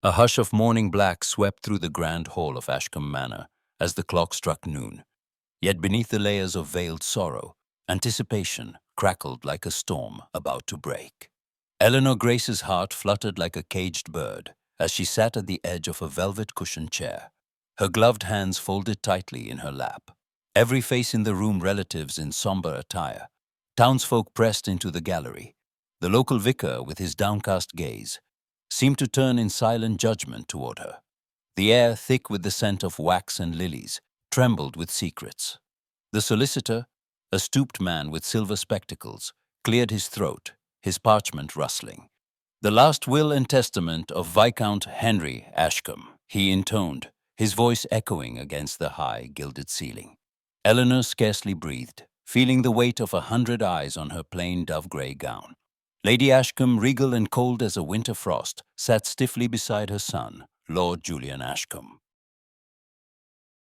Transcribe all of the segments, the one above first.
A hush of morning black swept through the grand hall of Ashcombe Manor as the clock struck noon. Yet beneath the layers of veiled sorrow, anticipation crackled like a storm about to break. Eleanor Grace's heart fluttered like a caged bird as she sat at the edge of a velvet-cushioned chair, her gloved hands folded tightly in her lap. Every face in the room, relatives in somber attire, townsfolk pressed into the gallery. The local vicar, with his downcast gaze, seemed to turn in silent judgment toward her. The air, thick with the scent of wax and lilies, trembled with secrets. The solicitor, a stooped man with silver spectacles, cleared his throat, his parchment rustling. "The last will and testament of Viscount Henry Ashcombe," he intoned, his voice echoing against the high, gilded ceiling. Eleanor scarcely breathed, feeling the weight of 100 eyes on her plain dove-grey gown. Lady Ashcombe, regal and cold as a winter frost, sat stiffly beside her son, Lord Julian Ashcombe.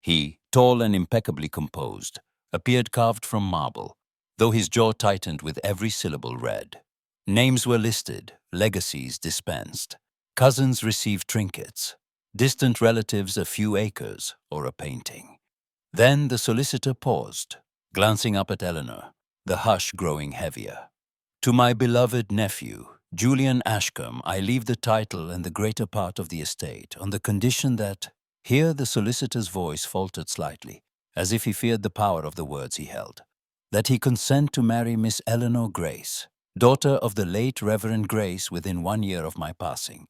He, tall and impeccably composed, appeared carved from marble, though his jaw tightened with every syllable read. Names were listed, legacies dispensed. Cousins received trinkets, distant relatives a few acres or a painting. Then the solicitor paused, glancing up at Eleanor, the hush growing heavier. "To my beloved nephew, Julian Ashcombe, I leave the title and the greater part of the estate on the condition that—" Here the solicitor's voice faltered slightly, as if he feared the power of the words he held. "That he consent to marry Miss Eleanor Grace, daughter of the late Reverend Grace, within 1 year of my passing.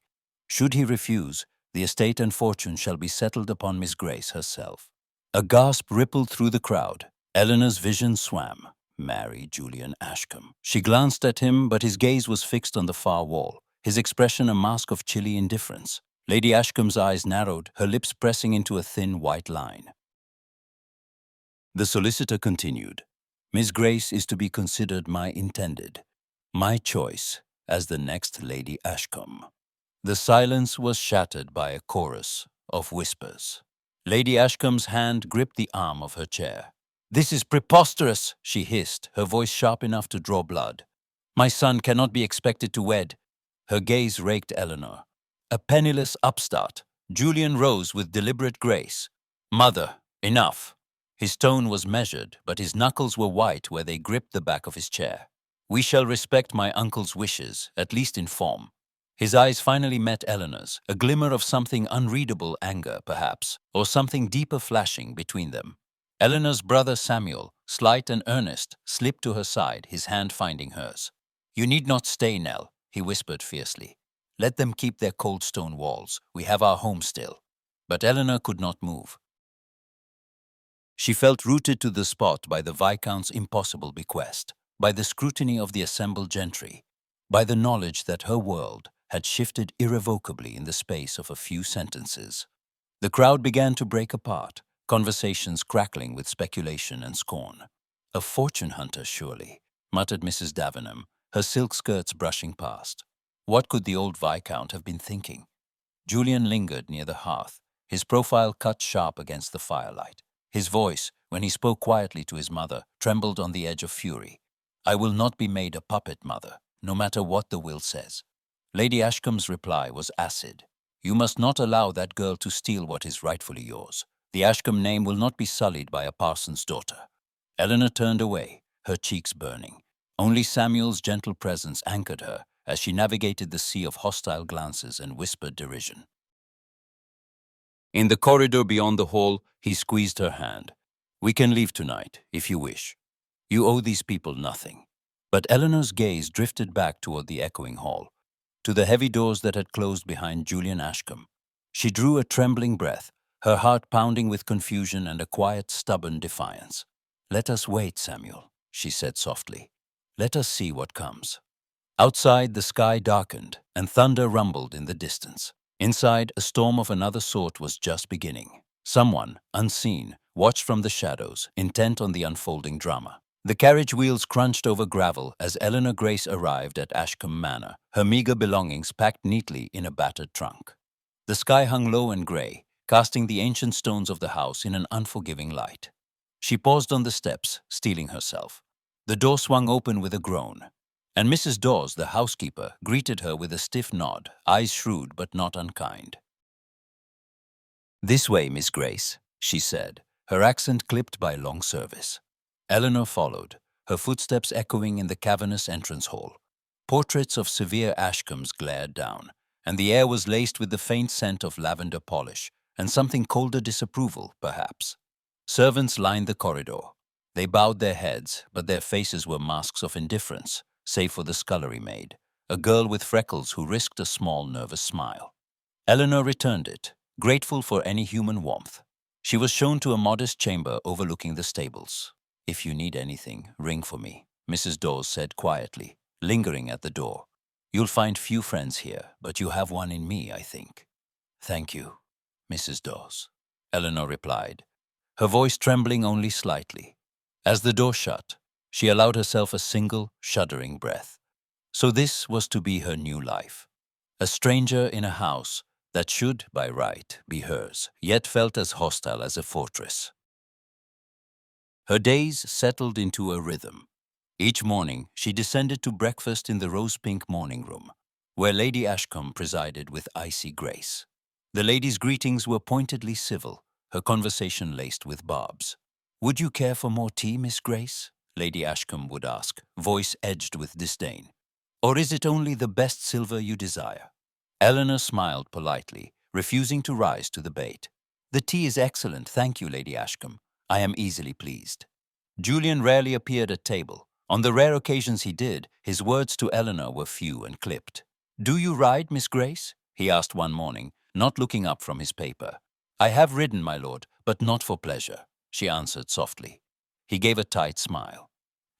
Should he refuse, the estate and fortune shall be settled upon Miss Grace herself." A gasp rippled through the crowd. Eleanor's vision swam. Marry Julian Ashcombe. She glanced at him, but his gaze was fixed on the far wall, his expression a mask of chilly indifference. Lady Ashcombe's eyes narrowed, her lips pressing into a thin white line. The solicitor continued, "Miss Grace is to be considered my intended, my choice, as the next Lady Ashcombe." The silence was shattered by a chorus of whispers. Lady Ashcombe's hand gripped the arm of her chair. "This is preposterous," she hissed, her voice sharp enough to draw blood. "My son cannot be expected to wed." Her gaze raked Eleanor. "A penniless upstart." Julian rose with deliberate grace. "Mother, enough." His tone was measured, but his knuckles were white where they gripped the back of his chair. "We shall respect my uncle's wishes, at least in form." His eyes finally met Eleanor's, a glimmer of something unreadable, anger, perhaps, or something deeper flashing between them. Eleanor's brother Samuel, slight and earnest, slipped to her side, his hand finding hers. "You need not stay, Nell," he whispered fiercely. "Let them keep their cold stone walls. We have our home still." But Eleanor could not move. She felt rooted to the spot by the Viscount's impossible bequest, by the scrutiny of the assembled gentry, by the knowledge that her world had shifted irrevocably in the space of a few sentences. The crowd began to break apart, conversations crackling with speculation and scorn. "A fortune hunter, surely," muttered Mrs. Davenham, her silk skirts brushing past. What could the old Viscount have been thinking? Julian lingered near the hearth, his profile cut sharp against the firelight. His voice, when he spoke quietly to his mother, trembled on the edge of fury. "I will not be made a puppet, mother, no matter what the will says." Lady Ashcombe's reply was acid. "You must not allow that girl to steal what is rightfully yours. The Ashcombe name will not be sullied by a parson's daughter." Eleanor turned away, her cheeks burning. Only Samuel's gentle presence anchored her as she navigated the sea of hostile glances and whispered derision. In the corridor beyond the hall, he squeezed her hand. "We can leave tonight, if you wish. You owe these people nothing." But Eleanor's gaze drifted back toward the echoing hall, to the heavy doors that had closed behind Julian Ashcombe. She drew a trembling breath, her heart pounding with confusion and a quiet, stubborn defiance. "Let us wait, Samuel," she said softly. "Let us see what comes." Outside, the sky darkened, and thunder rumbled in the distance. Inside, a storm of another sort was just beginning. Someone, unseen, watched from the shadows, intent on the unfolding drama. The carriage wheels crunched over gravel as Eleanor Grace arrived at Ashcombe Manor, her meager belongings packed neatly in a battered trunk. The sky hung low and grey, casting the ancient stones of the house in an unforgiving light. She paused on the steps, steeling herself. The door swung open with a groan. and Mrs. Dawes, the housekeeper, greeted her with a stiff nod, eyes shrewd but not unkind. "This way, Miss Grace," she said, her accent clipped by long service. Eleanor followed, her footsteps echoing in the cavernous entrance hall. Portraits of severe Ashcombs glared down, and the air was laced with the faint scent of lavender polish, and something colder disapproval, perhaps. Servants lined the corridor. They bowed their heads, but their faces were masks of indifference, save for the scullery maid, a girl with freckles who risked a small, nervous smile. Eleanor returned it, grateful for any human warmth. She was shown to a modest chamber overlooking the stables. "If you need anything, ring for me," Mrs. Dawes said quietly, lingering at the door. "You'll find few friends here, but you have one in me, I think." "Thank you, Mrs. Dawes," Eleanor replied, her voice trembling only slightly. As the door shut, she allowed herself a single, shuddering breath. So this was to be her new life. A stranger in a house that should, by right, be hers, yet felt as hostile as a fortress. Her days settled into a rhythm. Each morning, she descended to breakfast in the rose-pink morning room, where Lady Ashcombe presided with icy grace. The lady's greetings were pointedly civil, her conversation laced with barbs. "Would you care for more tea, Miss Grace?" Lady Ashcombe would ask, voice edged with disdain. "Or is it only the best silver you desire?" Eleanor smiled politely, refusing to rise to the bait. "The tea is excellent, thank you, Lady Ashcombe. I am easily pleased." Julian rarely appeared at table. On the rare occasions he did, his words to Eleanor were few and clipped. "Do you ride, Miss Grace?" he asked one morning, not looking up from his paper. "I have ridden, my lord, but not for pleasure," she answered softly. He gave a tight smile.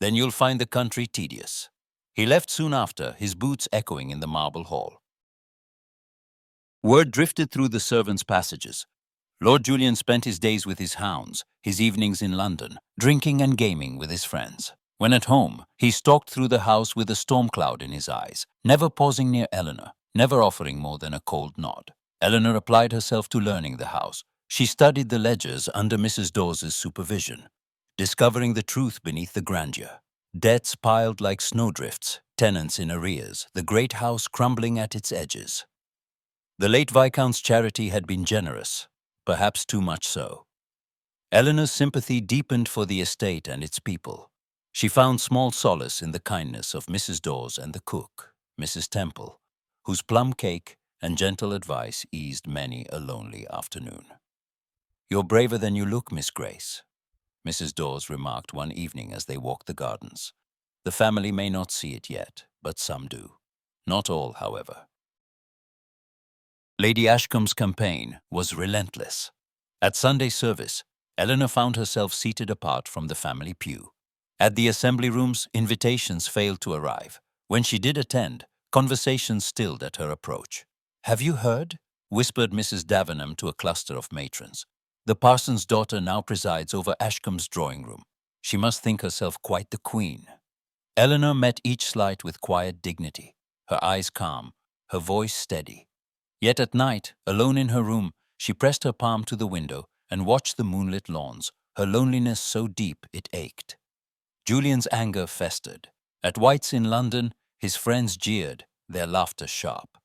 "Then you'll find the country tedious." He left soon after, his boots echoing in the marble hall. Word drifted through the servants' passages. Lord Julian spent his days with his hounds, his evenings in London, drinking and gaming with his friends. When at home, he stalked through the house with a storm cloud in his eyes, never pausing near Eleanor, never offering more than a cold nod. Eleanor applied herself to learning the house. She studied the ledgers under Mrs. Dawes's supervision, discovering the truth beneath the grandeur. Debts piled like snowdrifts, tenants in arrears, the great house crumbling at its edges. The late Viscount's charity had been generous, perhaps too much so. Eleanor's sympathy deepened for the estate and its people. She found small solace in the kindness of Mrs. Dawes and the cook, Mrs. Temple, whose plum cake and gentle advice eased many a lonely afternoon. "You're braver than you look, Miss Grace," Mrs. Dawes remarked one evening as they walked the gardens. "The family may not see it yet, but some do. Not all, however." Lady Ashcombe's campaign was relentless. At Sunday service, Eleanor found herself seated apart from the family pew. At the assembly rooms, invitations failed to arrive. When she did attend, conversations stilled at her approach. "Have you heard?" whispered Mrs. Davenham to a cluster of matrons. "The parson's daughter now presides over Ashcombe's drawing room. She must think herself quite the queen." Eleanor met each slight with quiet dignity, her eyes calm, her voice steady. Yet at night, alone in her room, she pressed her palm to the window and watched the moonlit lawns, her loneliness so deep it ached. Julian's anger festered. At White's in London, his friends jeered, their laughter sharp.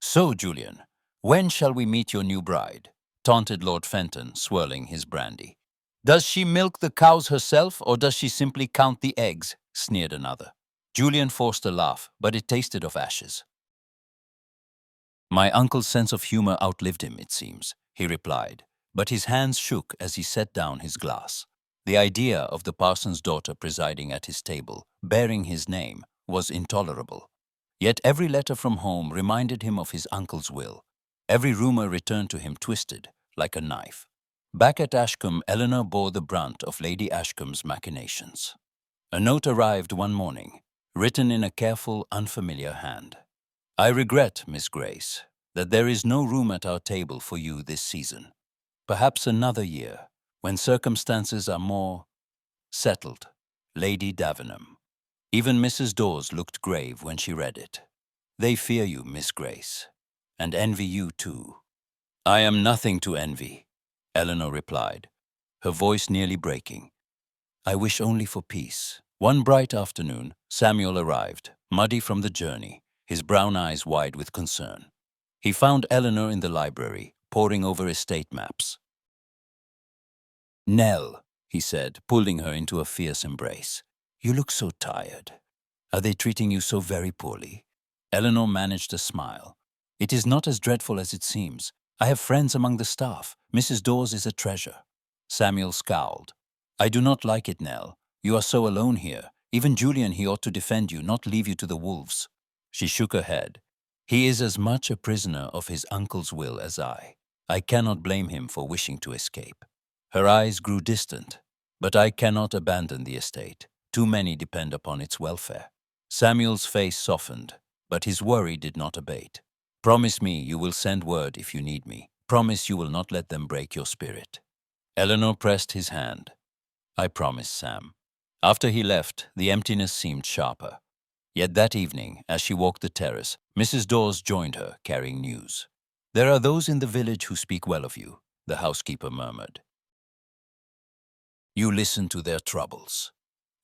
"So, Julian, when shall we meet your new bride?" taunted Lord Fenton, swirling his brandy. "Does she milk the cows herself, or does she simply count the eggs?" sneered another. Julian forced a laugh, but it tasted of ashes. "My uncle's sense of humor outlived him, it seems," he replied, but his hands shook as he set down his glass. The idea of the parson's daughter presiding at his table, bearing his name, was intolerable. Yet every letter from home reminded him of his uncle's will. Every rumor returned to him twisted, like a knife. Back at Ashcombe, Eleanor bore the brunt of Lady Ashcombe's machinations. A note arrived one morning, written in a careful, unfamiliar hand. "I regret, Miss Grace, that there is no room at our table for you this season. Perhaps another year, when circumstances are more settled. Lady Davenham." Even Mrs. Dawes looked grave when she read it. "They fear you, Miss Grace, and envy you too." "I am nothing to envy," Eleanor replied, her voice nearly breaking. "I wish only for peace." One bright afternoon, Samuel arrived, muddy from the journey, his brown eyes wide with concern. He found Eleanor in the library, poring over estate maps. "Nell," he said, pulling her into a fierce embrace. "You look so tired. Are they treating you so very poorly?" Eleanor managed a smile. "It is not as dreadful as it seems. I have friends among the staff. Mrs. Dawes is a treasure." Samuel scowled. "I do not like it, Nell. You are so alone here. Even Julian, he ought to defend you, not leave you to the wolves." She shook her head. "He is as much a prisoner of his uncle's will as I. I cannot blame him for wishing to escape." Her eyes grew distant. "But I cannot abandon the estate. Too many depend upon its welfare." Samuel's face softened, but his worry did not abate. "Promise me you will send word if you need me. Promise you will not let them break your spirit." Eleanor pressed his hand. "I promise, Sam." After he left, the emptiness seemed sharper. Yet that evening, as she walked the terrace, Mrs. Dawes joined her, carrying news. "There are those in the village who speak well of you," the housekeeper murmured. "You listen to their troubles.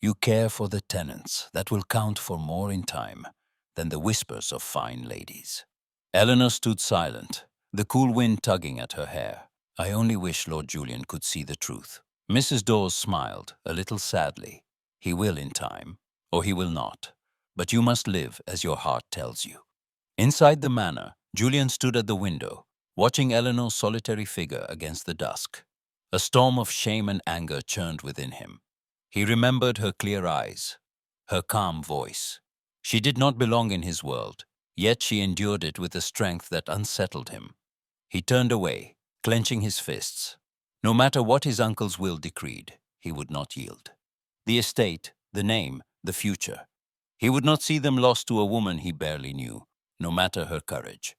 You care for the tenants. That will count for more in time than the whispers of fine ladies." Eleanor stood silent, the cool wind tugging at her hair. "I only wish Lord Julian could see the truth." Mrs. Dawes smiled, a little sadly. "He will in time, or he will not. But you must live as your heart tells you." Inside the manor, Julian stood at the window, watching Eleanor's solitary figure against the dusk. A storm of shame and anger churned within him. He remembered her clear eyes, her calm voice. She did not belong in his world, yet she endured it with a strength that unsettled him. He turned away, clenching his fists. No matter what his uncle's will decreed, he would not yield. The estate, the name, the future. He would not see them lost to a woman he barely knew, no matter her courage.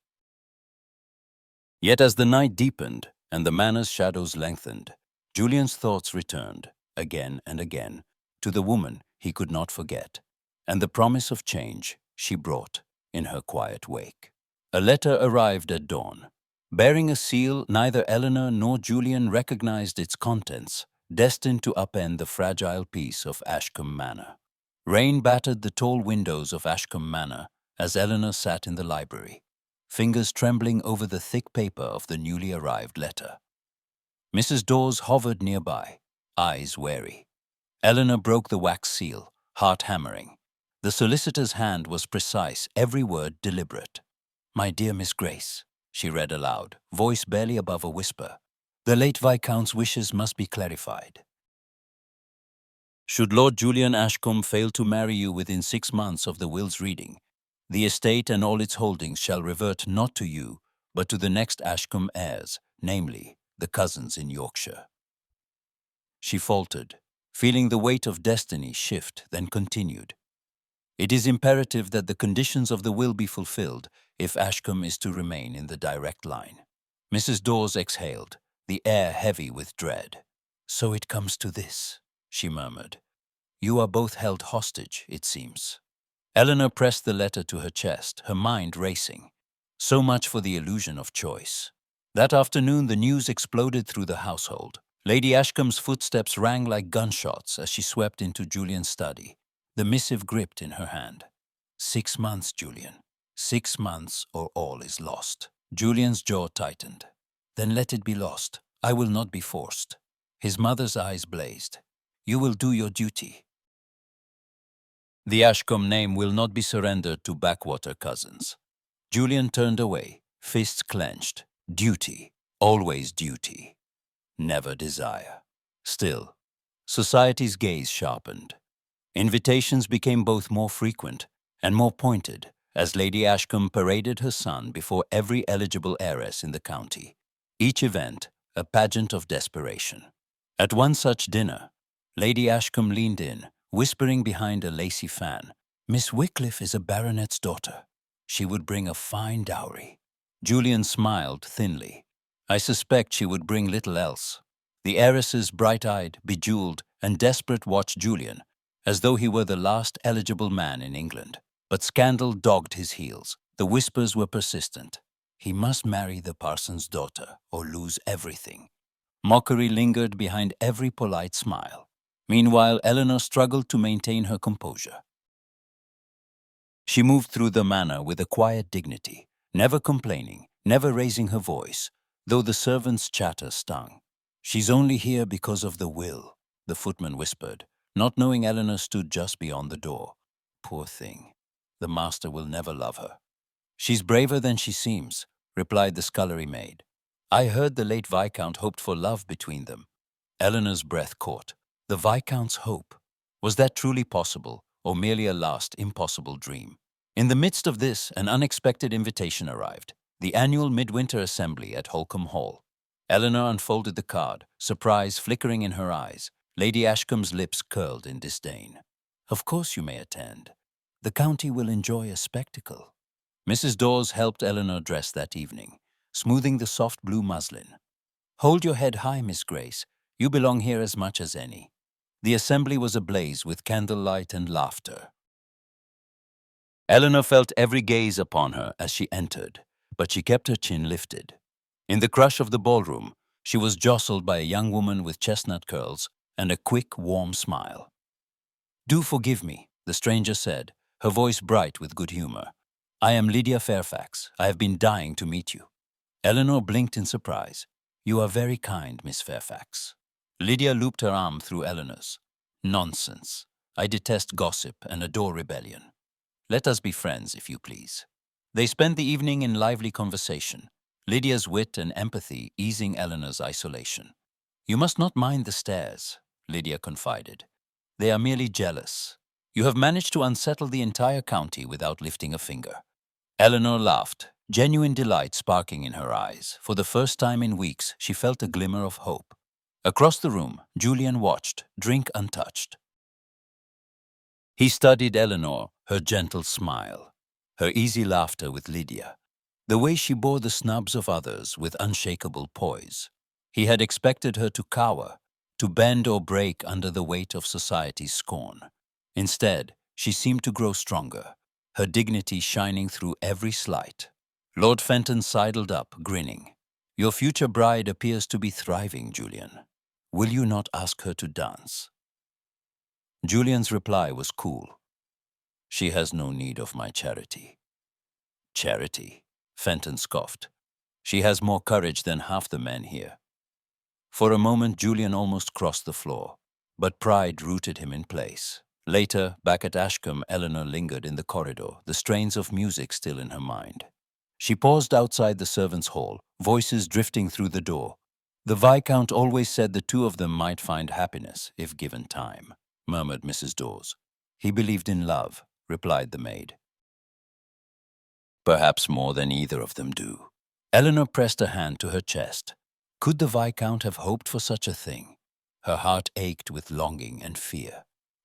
Yet as the night deepened and the manor's shadows lengthened, Julian's thoughts returned, again and again, to the woman he could not forget, and the promise of change she brought in her quiet wake. A letter arrived at dawn. Bearing a seal neither Eleanor nor Julian recognized its contents, destined to upend the fragile peace of Ashcombe Manor. Rain battered the tall windows of Ashcombe Manor as Eleanor sat in the library, fingers trembling over the thick paper of the newly arrived letter. Mrs. Dawes hovered nearby, eyes wary. Eleanor broke the wax seal, heart hammering. The solicitor's hand was precise, every word deliberate. "My dear Miss Grace," she read aloud, voice barely above a whisper, "the late Viscount's wishes must be clarified. Should Lord Julian Ashcombe fail to marry you within 6 months of the will's reading, the estate and all its holdings shall revert not to you, but to the next Ashcombe heirs, namely, the cousins in Yorkshire." She faltered, feeling the weight of destiny shift, then continued. "It is imperative that the conditions of the will be fulfilled if Ashcombe is to remain in the direct line." Mrs. Dawes exhaled, the air heavy with dread. "So it comes to this," she murmured. "You are both held hostage, it seems." Eleanor pressed the letter to her chest, her mind racing. So much for the illusion of choice. That afternoon the news exploded through the household. Lady Ashcombe's footsteps rang like gunshots as she swept into Julian's study, the missive gripped in her hand. 6 months, Julian. 6 months or all is lost. Julian's jaw tightened. "Then let it be lost. I will not be forced." His mother's eyes blazed. "You will do your duty." "The Ashcombe name will not be surrendered to backwater cousins." Julian turned away, fists clenched. Duty, always duty. Never desire. Still, society's gaze sharpened. Invitations became both more frequent and more pointed as Lady Ashcombe paraded her son before every eligible heiress in the county. Each event, a pageant of desperation. At one such dinner, Lady Ashcombe leaned in, whispering behind a lacy fan, "Miss Wycliffe is a baronet's daughter. She would bring a fine dowry." Julian smiled thinly. "I suspect she would bring little else." The heiresses, bright-eyed, bejeweled, and desperate, watched Julian, as though he were the last eligible man in England. But scandal dogged his heels. The whispers were persistent. He must marry the parson's daughter or lose everything. Mockery lingered behind every polite smile. Meanwhile, Eleanor struggled to maintain her composure. She moved through the manor with a quiet dignity, never complaining, never raising her voice, though the servants' chatter stung. "She's only here because of the will," the footman whispered, not knowing Eleanor stood just beyond the door. "Poor thing. The master will never love her." "She's braver than she seems," replied the scullery maid. "I heard the late viscount hoped for love between them." Eleanor's breath caught. The viscount's hope. Was that truly possible, or merely a last impossible dream? In the midst of this, an unexpected invitation arrived. The annual midwinter assembly at Holcombe Hall. Eleanor unfolded the card, surprise flickering in her eyes. Lady Ashcombe's lips curled in disdain. "Of course you may attend. The county will enjoy a spectacle." Mrs. Dawes helped Eleanor dress that evening, smoothing the soft blue muslin. "Hold your head high, Miss Grace. You belong here as much as any." The assembly was ablaze with candlelight and laughter. Eleanor felt every gaze upon her as she entered, but she kept her chin lifted. In the crush of the ballroom, she was jostled by a young woman with chestnut curls and a quick, warm smile. "Do forgive me," the stranger said, her voice bright with good humor. "I am Lydia Fairfax. I have been dying to meet you." Eleanor blinked in surprise. "You are very kind, Miss Fairfax." Lydia looped her arm through Eleanor's. "Nonsense. I detest gossip and adore rebellion. Let us be friends, if you please." They spent the evening in lively conversation, Lydia's wit and empathy easing Eleanor's isolation. "You must not mind the stares," Lydia confided. "They are merely jealous. You have managed to unsettle the entire county without lifting a finger." Eleanor laughed, genuine delight sparkling in her eyes. For the first time in weeks, she felt a glimmer of hope. Across the room, Julian watched, drink untouched. He studied Eleanor, her gentle smile, her easy laughter with Lydia, the way she bore the snubs of others with unshakable poise. He had expected her to cower, to bend or break under the weight of society's scorn. Instead, she seemed to grow stronger, her dignity shining through every slight. Lord Fenton sidled up, grinning. "Your future bride appears to be thriving, Julian. Will you not ask her to dance?" Julian's reply was cool. "She has no need of my charity." "Charity?" Fenton scoffed. "She has more courage than half the men here." For a moment, Julian almost crossed the floor, but pride rooted him in place. Later, back at Ashcombe, Eleanor lingered in the corridor, the strains of music still in her mind. She paused outside the servants' hall, voices drifting through the door. "The Viscount always said the two of them might find happiness if given time," murmured Mrs. Dawes. "He believed in love," replied the maid. "Perhaps more than either of them do." Eleanor pressed a hand to her chest. Could the Viscount have hoped for such a thing? Her heart ached with longing and fear.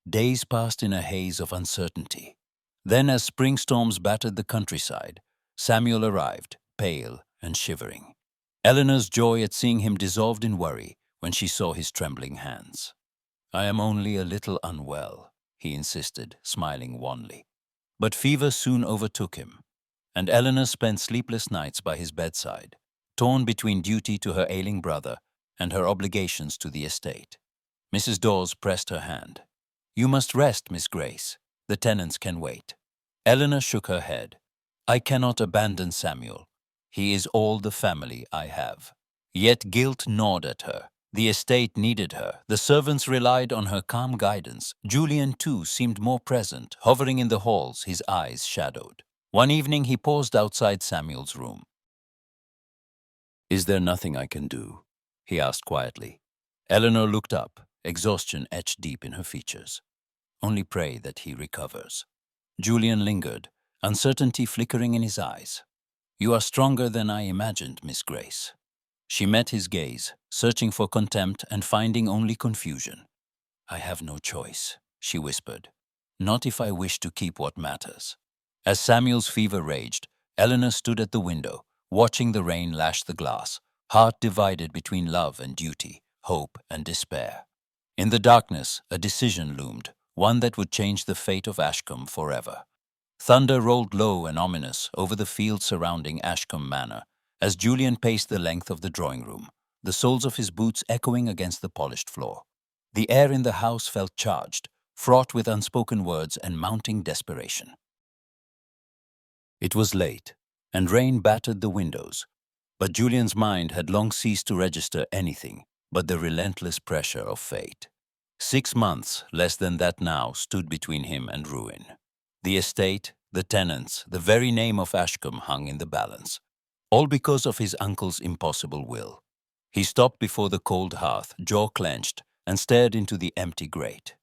Days passed in a haze of uncertainty. Then, as spring storms battered the countryside, Samuel arrived, pale and shivering. Eleanor's joy at seeing him dissolved in worry when she saw his trembling hands. "I am only a little unwell," he insisted, smiling wanly. But fever soon overtook him, and Eleanor spent sleepless nights by his bedside, torn between duty to her ailing brother and her obligations to the estate. Mrs. Dawes pressed her hand. "You must rest, Miss Grace. The tenants can wait." Eleanor shook her head. "I cannot abandon Samuel. He is all the family I have." Yet guilt gnawed at her. The estate needed her. The servants relied on her calm guidance. Julian, too, seemed more present, hovering in the halls, his eyes shadowed. One evening he paused outside Samuel's room. "Is there nothing I can do?" he asked quietly. Eleanor looked up, exhaustion etched deep in her features. "Only pray that he recovers." Julian lingered, uncertainty flickering in his eyes. "You are stronger than I imagined, Miss Grace." She met his gaze, searching for contempt and finding only confusion. "I have no choice," she whispered. "Not if I wish to keep what matters." As Samuel's fever raged, Eleanor stood at the window, watching the rain lash the glass, heart divided between love and duty, hope and despair. In the darkness, a decision loomed, one that would change the fate of Ashcombe forever. Thunder rolled low and ominous over the fields surrounding Ashcombe Manor as Julian paced the length of the drawing room, the soles of his boots echoing against the polished floor. The air in the house felt charged, fraught with unspoken words and mounting desperation. It was late, and rain battered the windows, but Julian's mind had long ceased to register anything but the relentless pressure of fate. 6 months, less than that now, stood between him and ruin. The estate, the tenants, the very name of Ashcombe hung in the balance, all because of his uncle's impossible will. He stopped before the cold hearth, jaw clenched, and stared into the empty grate.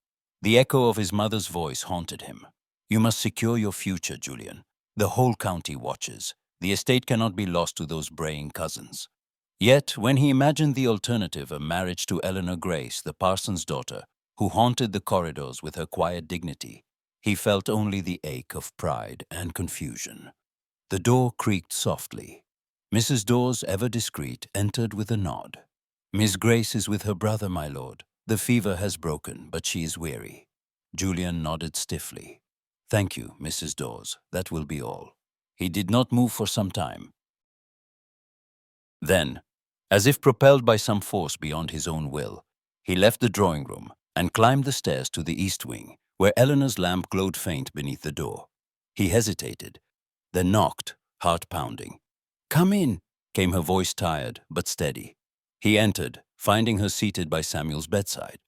The echo of his mother's voice haunted him. "You must secure your future, Julian. The whole county watches. The estate cannot be lost to those braying cousins." Yet, when he imagined the alternative, a marriage to Eleanor Grace, the parson's daughter, who haunted the corridors with her quiet dignity, he felt only the ache of pride and confusion. The door creaked softly. Mrs. Dawes, ever discreet, entered with a nod. "Miss Grace is with her brother, my lord. The fever has broken, but she is weary." Julian nodded stiffly. "Thank you, Mrs. Dawes. That will be all." He did not move for some time. Then, as if propelled by some force beyond his own will, he left the drawing room and climbed the stairs to the east wing, where Eleanor's lamp glowed faint beneath the door. He hesitated, then knocked, heart pounding. "Come in," came her voice, tired but steady. He entered, finding her seated by Samuel's bedside.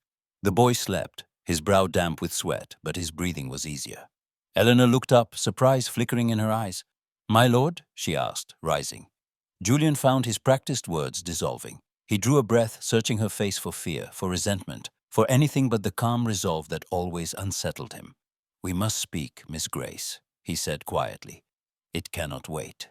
The boy slept, his brow damp with sweat, but his breathing was easier. Eleanor looked up, surprise flickering in her eyes. "My lord?" she asked, rising. Julian found his practiced words dissolving. He drew a breath, searching her face for fear, for resentment, for anything but the calm resolve that always unsettled him. "We must speak, Miss Grace," he said quietly. "It cannot wait."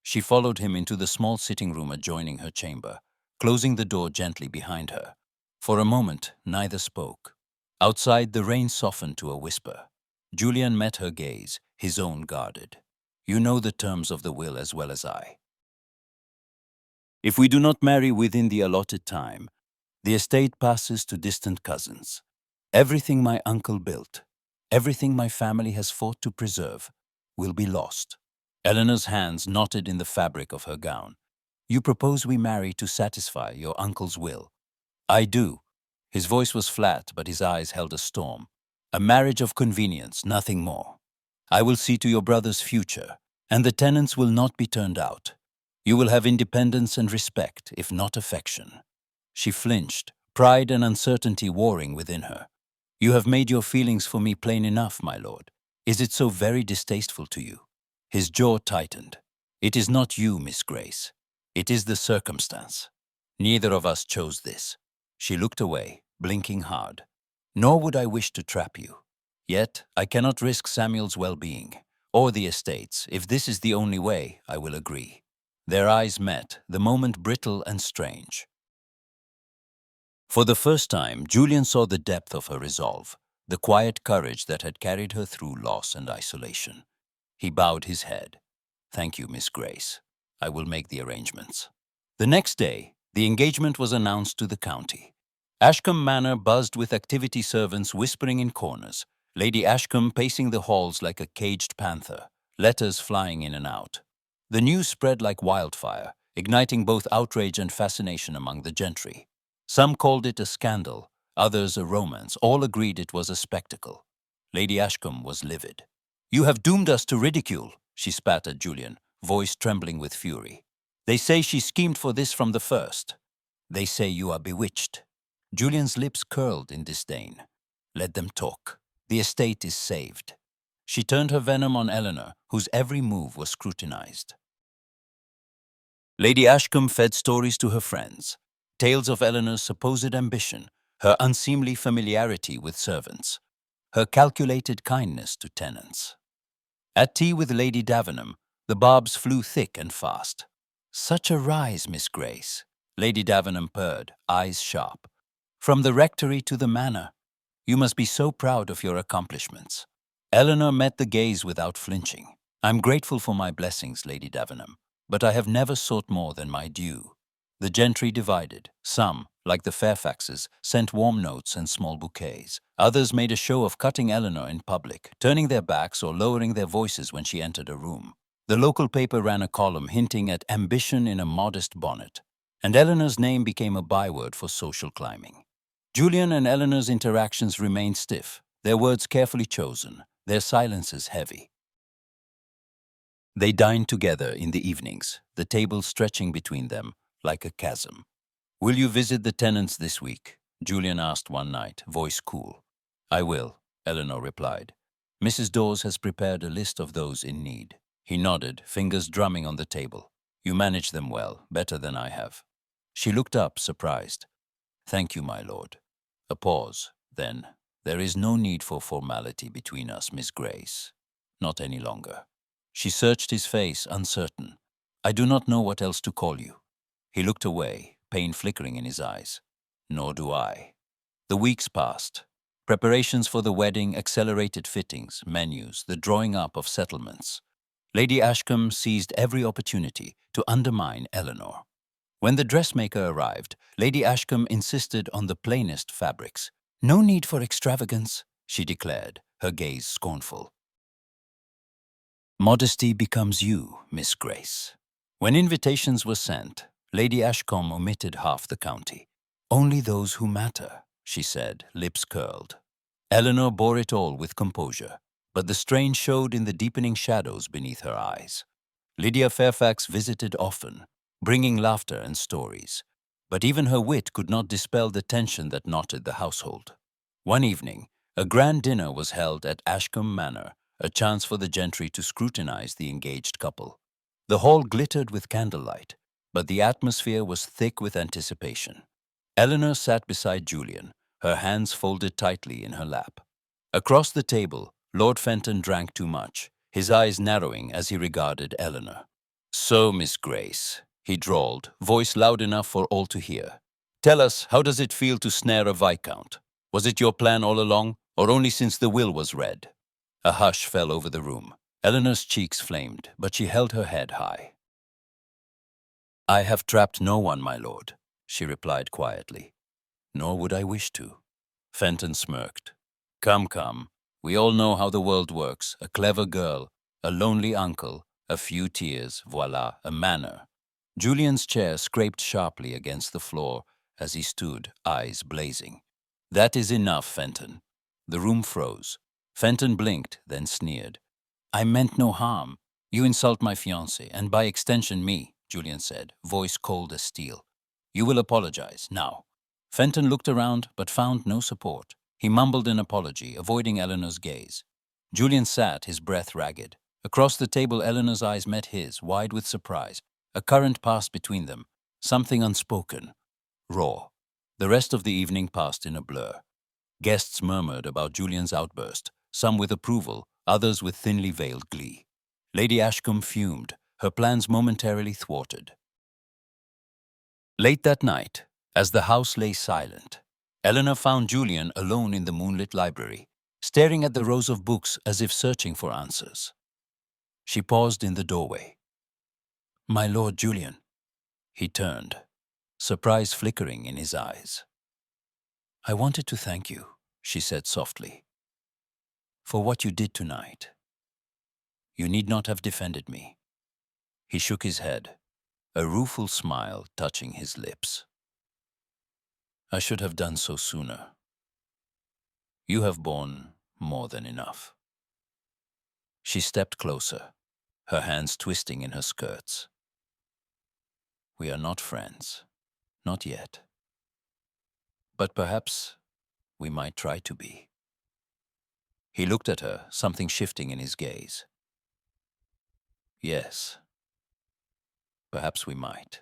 She followed him into the small sitting room adjoining her chamber, closing the door gently behind her. For a moment, neither spoke. Outside, the rain softened to a whisper. Julian met her gaze, his own guarded. "You know the terms of the will as well as I. If we do not marry within the allotted time, the estate passes to distant cousins. Everything my uncle built, everything my family has fought to preserve, will be lost." Eleanor's hands knotted in the fabric of her gown. "You propose we marry to satisfy your uncle's will." "I do." His voice was flat, but his eyes held a storm. "A marriage of convenience, nothing more. I will see to your brother's future, and the tenants will not be turned out. You will have independence and respect, if not affection." She flinched, pride and uncertainty warring within her. "You have made your feelings for me plain enough, my lord. Is it so very distasteful to you?" His jaw tightened. "It is not you, Miss Grace. It is the circumstance. Neither of us chose this." She looked away, blinking hard. "Nor would I wish to trap you. Yet I cannot risk Samuel's well-being, or the estate's. If this is the only way, I will agree." Their eyes met, the moment brittle and strange. For the first time, Julian saw the depth of her resolve, the quiet courage that had carried her through loss and isolation. He bowed his head. "Thank you, Miss Grace. I will make the arrangements." The next day, the engagement was announced to the county. Ashcombe Manor buzzed with activity, servants whispering in corners, Lady Ashcombe pacing the halls like a caged panther, letters flying in and out. The news spread like wildfire, igniting both outrage and fascination among the gentry. Some called it a scandal, others a romance. All agreed it was a spectacle. Lady Ashcombe was livid. "You have doomed us to ridicule," she spat at Julian, voice trembling with fury. "They say she schemed for this from the first. They say you are bewitched." Julian's lips curled in disdain. "Let them talk. The estate is saved." She turned her venom on Eleanor, whose every move was scrutinized. Lady Ashcombe fed stories to her friends, tales of Eleanor's supposed ambition, her unseemly familiarity with servants, her calculated kindness to tenants. At tea with Lady Davenham, the barbs flew thick and fast. "Such a rise, Miss Grace," Lady Davenham purred, eyes sharp. "From the rectory to the manor. You must be so proud of your accomplishments." Eleanor met the gaze without flinching. "I'm grateful for my blessings, Lady Davenham, but I have never sought more than my due." The gentry divided. Some, like the Fairfaxes, sent warm notes and small bouquets. Others made a show of cutting Eleanor in public, turning their backs or lowering their voices when she entered a room. The local paper ran a column hinting at ambition in a modest bonnet, and Eleanor's name became a byword for social climbing. Julian and Eleanor's interactions remained stiff, their words carefully chosen, their silences heavy. They dined together in the evenings, the table stretching between them like a chasm. "Will you visit the tenants this week?" Julian asked one night, voice cool. "I will," Eleanor replied. "Mrs. Dawes has prepared a list of those in need." He nodded, fingers drumming on the table. "You manage them well, better than I have." She looked up, surprised. "Thank you, my lord." A pause, then, "There is no need for formality between us, Miss Grace. Not any longer." She searched his face, uncertain. "I do not know what else to call you." He looked away, pain flickering in his eyes. "Nor do I." The weeks passed. Preparations for the wedding, accelerated fittings, menus, the drawing up of settlements. Lady Ashcombe seized every opportunity to undermine Eleanor. When the dressmaker arrived, Lady Ashcombe insisted on the plainest fabrics. "No need for extravagance," she declared, her gaze scornful. "Modesty becomes you, Miss Grace." When invitations were sent, Lady Ashcombe omitted half the county. "Only those who matter," she said, lips curled. Eleanor bore it all with composure, but the strain showed in the deepening shadows beneath her eyes. Lydia Fairfax visited often, bringing laughter and stories, but even her wit could not dispel the tension that knotted the household. One evening, a grand dinner was held at Ashcombe Manor, a chance for the gentry to scrutinize the engaged couple. The hall glittered with candlelight, but the atmosphere was thick with anticipation. Eleanor sat beside Julian, her hands folded tightly in her lap. Across the table, Lord Fenton drank too much, his eyes narrowing as he regarded Eleanor. "So, Miss Grace," he drawled, voice loud enough for all to hear, "tell us, how does it feel to snare a viscount? Was it your plan all along, or only since the will was read?" A hush fell over the room. Eleanor's cheeks flamed, but she held her head high. "I have trapped no one, my lord," she replied quietly. "Nor would I wish to." Fenton smirked. Come, come. We all know how the world works. A clever girl, a lonely uncle, a few tears, voila, a manor." Julian's chair scraped sharply against the floor as he stood, eyes blazing. "That is enough, Fenton." The room froze. Fenton blinked, then sneered. "I meant no harm. You insult my fiancé, and by extension me," Julian said, voice cold as steel. "You will apologize, now." Fenton looked around, but found no support. He mumbled an apology, avoiding Eleanor's gaze. Julian sat, his breath ragged. Across the table, Eleanor's eyes met his, wide with surprise. A current passed between them, something unspoken, raw. The rest of the evening passed in a blur. Guests murmured about Julian's outburst, some with approval, others with thinly veiled glee. Lady Ashcombe fumed, her plans momentarily thwarted. Late that night, as the house lay silent, Eleanor found Julian alone in the moonlit library, staring at the rows of books as if searching for answers. She paused in the doorway. "My Lord Julian." He turned, surprise flickering in his eyes. "I wanted to thank you," she said softly, "for what you did tonight. You need not have defended me." He shook his head, a rueful smile touching his lips. "I should have done so sooner. You have borne more than enough." She stepped closer, her hands twisting in her skirts. "We are not friends, not yet. But perhaps we might try to be." He looked at her, something shifting in his gaze. "Yes, perhaps we might."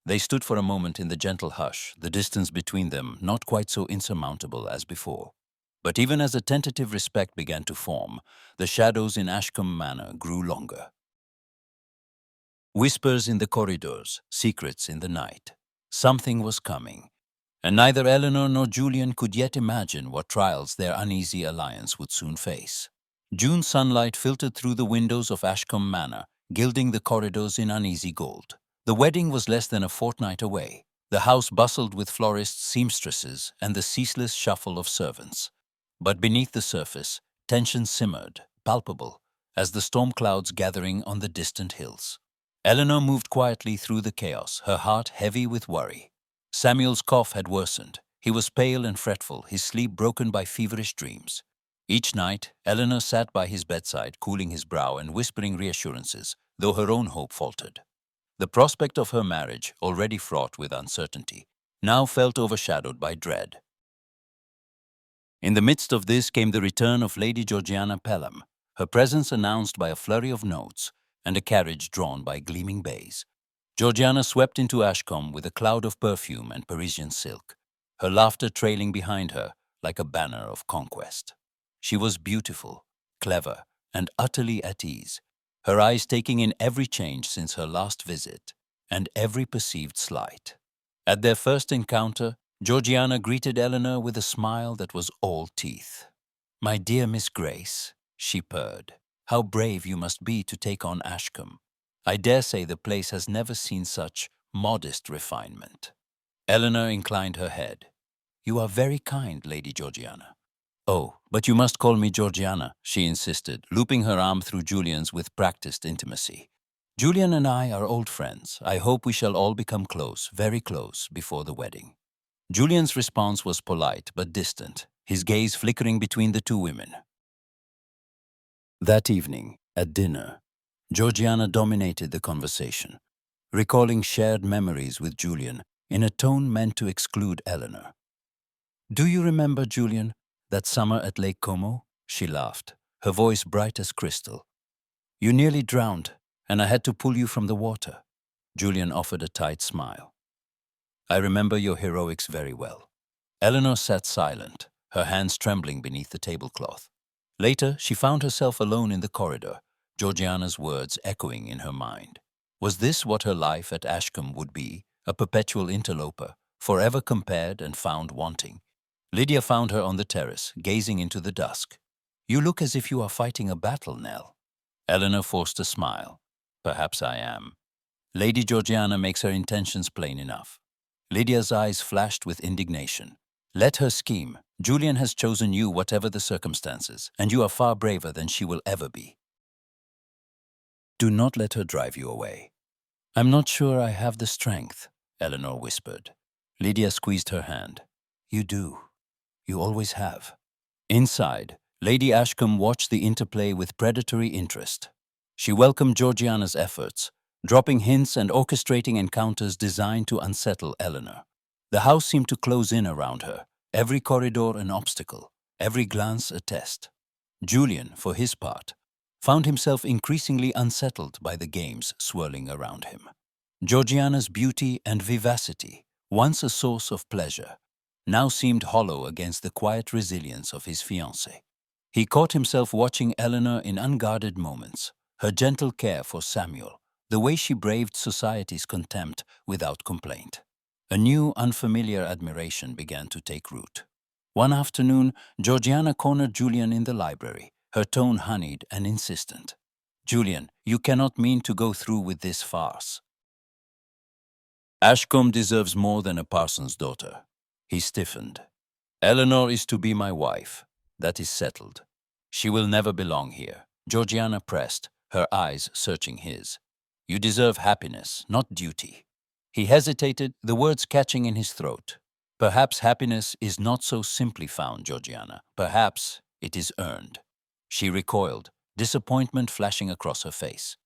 They stood for a moment in the gentle hush, the distance between them not quite so insurmountable as before. But even as a tentative respect began to form, the shadows in Ashcombe Manor grew longer. Whispers in the corridors, secrets in the night. Something was coming, and neither Eleanor nor Julian could yet imagine what trials their uneasy alliance would soon face. June sunlight filtered through the windows of Ashcombe Manor, gilding the corridors in uneasy gold. The wedding was less than a fortnight away. The house bustled with florists, seamstresses, and the ceaseless shuffle of servants. But beneath the surface, tension simmered, palpable, as the storm clouds gathering on the distant hills. Eleanor moved quietly through the chaos, her heart heavy with worry. Samuel's cough had worsened. He was pale and fretful, his sleep broken by feverish dreams. Each night, Eleanor sat by his bedside, cooling his brow and whispering reassurances, though her own hope faltered. The prospect of her marriage, already fraught with uncertainty, now felt overshadowed by dread. In the midst of this came the return of Lady Georgiana Pelham, her presence announced by a flurry of notes and a carriage drawn by gleaming bays. Georgiana swept into Ashcombe with a cloud of perfume and Parisian silk, her laughter trailing behind her like a banner of conquest. She was beautiful, clever, and utterly at ease, her eyes taking in every change since her last visit and every perceived slight. At their first encounter, Georgiana greeted Eleanor with a smile that was all teeth. "My dear Miss Grace," she purred, "how brave you must be to take on Ashcombe. I dare say the place has never seen such modest refinement." Eleanor inclined her head. "You are very kind, Lady Georgiana." "Oh, but you must call me Georgiana," she insisted, looping her arm through Julian's with practiced intimacy. "Julian and I are old friends. I hope we shall all become close, very close, before the wedding." Julian's response was polite but distant, his gaze flickering between the two women. That evening, at dinner, Georgiana dominated the conversation, recalling shared memories with Julian in a tone meant to exclude Eleanor. "Do you remember, Julian, that summer at Lake Como?" She laughed, her voice bright as crystal. "You nearly drowned, and I had to pull you from the water." Julian offered a tight smile. "I remember your heroics very well." Eleanor sat silent, her hands trembling beneath the tablecloth. Later, she found herself alone in the corridor, Georgiana's words echoing in her mind. Was this what her life at Ashcombe would be, a perpetual interloper, forever compared and found wanting? Lydia found her on the terrace, gazing into the dusk. "You look as if you are fighting a battle, Nell." Eleanor forced a smile. "Perhaps I am." Lady Georgiana makes her intentions plain enough. Lydia's eyes flashed with indignation. "Let her scheme. Julian has chosen you whatever the circumstances, and you are far braver than she will ever be. Do not let her drive you away." "I'm not sure I have the strength," Eleanor whispered. Lydia squeezed her hand. "You do. You always have." Inside, Lady Ashcombe watched the interplay with predatory interest. She welcomed Georgiana's efforts, dropping hints and orchestrating encounters designed to unsettle Eleanor. The house seemed to close in around her, every corridor an obstacle, every glance a test. Julian, for his part, found himself increasingly unsettled by the games swirling around him. Georgiana's beauty and vivacity, once a source of pleasure, now seemed hollow against the quiet resilience of his fiancée. He caught himself watching Eleanor in unguarded moments, her gentle care for Samuel, the way she braved society's contempt without complaint. A new, unfamiliar admiration began to take root. One afternoon, Georgiana cornered Julian in the library, her tone honeyed and insistent. "Julian, you cannot mean to go through with this farce. Ashcombe deserves more than a parson's daughter." He stiffened. "Eleanor is to be my wife. That is settled. She will never belong here." Georgiana pressed, her eyes searching his. "You deserve happiness, not duty." He hesitated, the words catching in his throat. "Perhaps happiness is not so simply found, Georgiana. Perhaps it is earned." She recoiled, disappointment flashing across her face.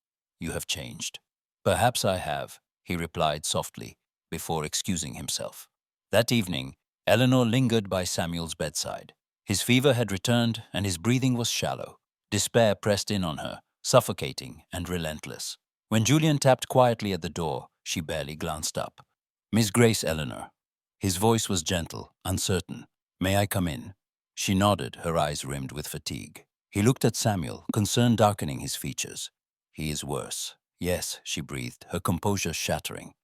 "You have changed." "Perhaps I have," he replied softly, before excusing himself. That evening, Eleanor lingered by Samuel's bedside. His fever had returned, and his breathing was shallow. Despair pressed in on her, suffocating and relentless. When Julian tapped quietly at the door, she barely glanced up. "Miss Grace Eleanor." His voice was gentle, uncertain. "May I come in?" She nodded, her eyes rimmed with fatigue. He looked at Samuel, concern darkening his features. "He is worse." "Yes," she breathed, her composure shattering.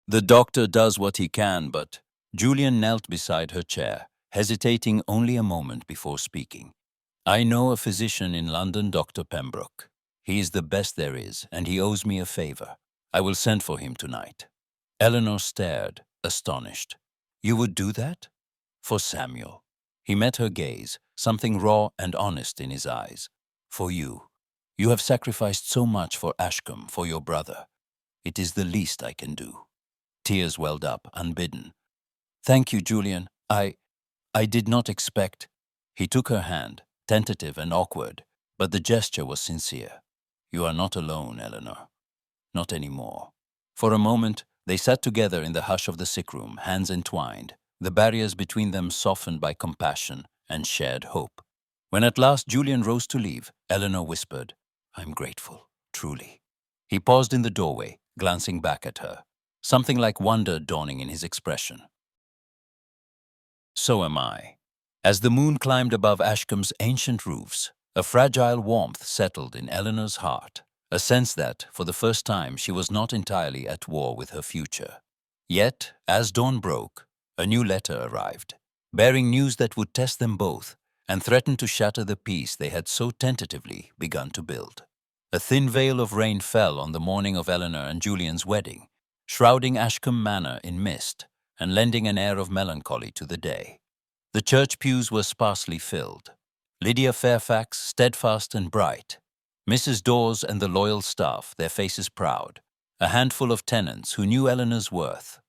"The doctor does what he can, but—" Julian knelt beside her chair, hesitating only a moment before speaking. "I know a physician in London, Dr. Pembroke. He is the best there is, and he owes me a favor. I will send for him tonight." Eleanor stared, astonished. "You would do that?" "For Samuel." He met her gaze, something raw and honest in his eyes. "For you. You have sacrificed so much for Ashcombe, for your brother. It is the least I can do." Tears welled up, unbidden. "Thank you, Julian. I did not expect—" He took her hand, tentative and awkward, but the gesture was sincere. You are not alone, Eleanor. Not anymore. For a moment, they sat together in the hush of the sick room, hands entwined, the barriers between them softened by compassion and shared hope. When at last Julian rose to leave, Eleanor whispered, I'm grateful, truly. He paused in the doorway, glancing back at her, something like wonder dawning in his expression. So am I. As the moon climbed above Ashcombe's ancient roofs, a fragile warmth settled in Eleanor's heart, a sense that, for the first time, she was not entirely at war with her future. Yet, as dawn broke, a new letter arrived, bearing news that would test them both and threaten to shatter the peace they had so tentatively begun to build. A thin veil of rain fell on the morning of Eleanor and Julian's wedding, shrouding Ashcombe Manor in mist and lending an air of melancholy to the day. The church pews were sparsely filled. Lydia Fairfax, steadfast and bright, Mrs. Dawes and the loyal staff, their faces proud, a handful of tenants who knew Eleanor's worth.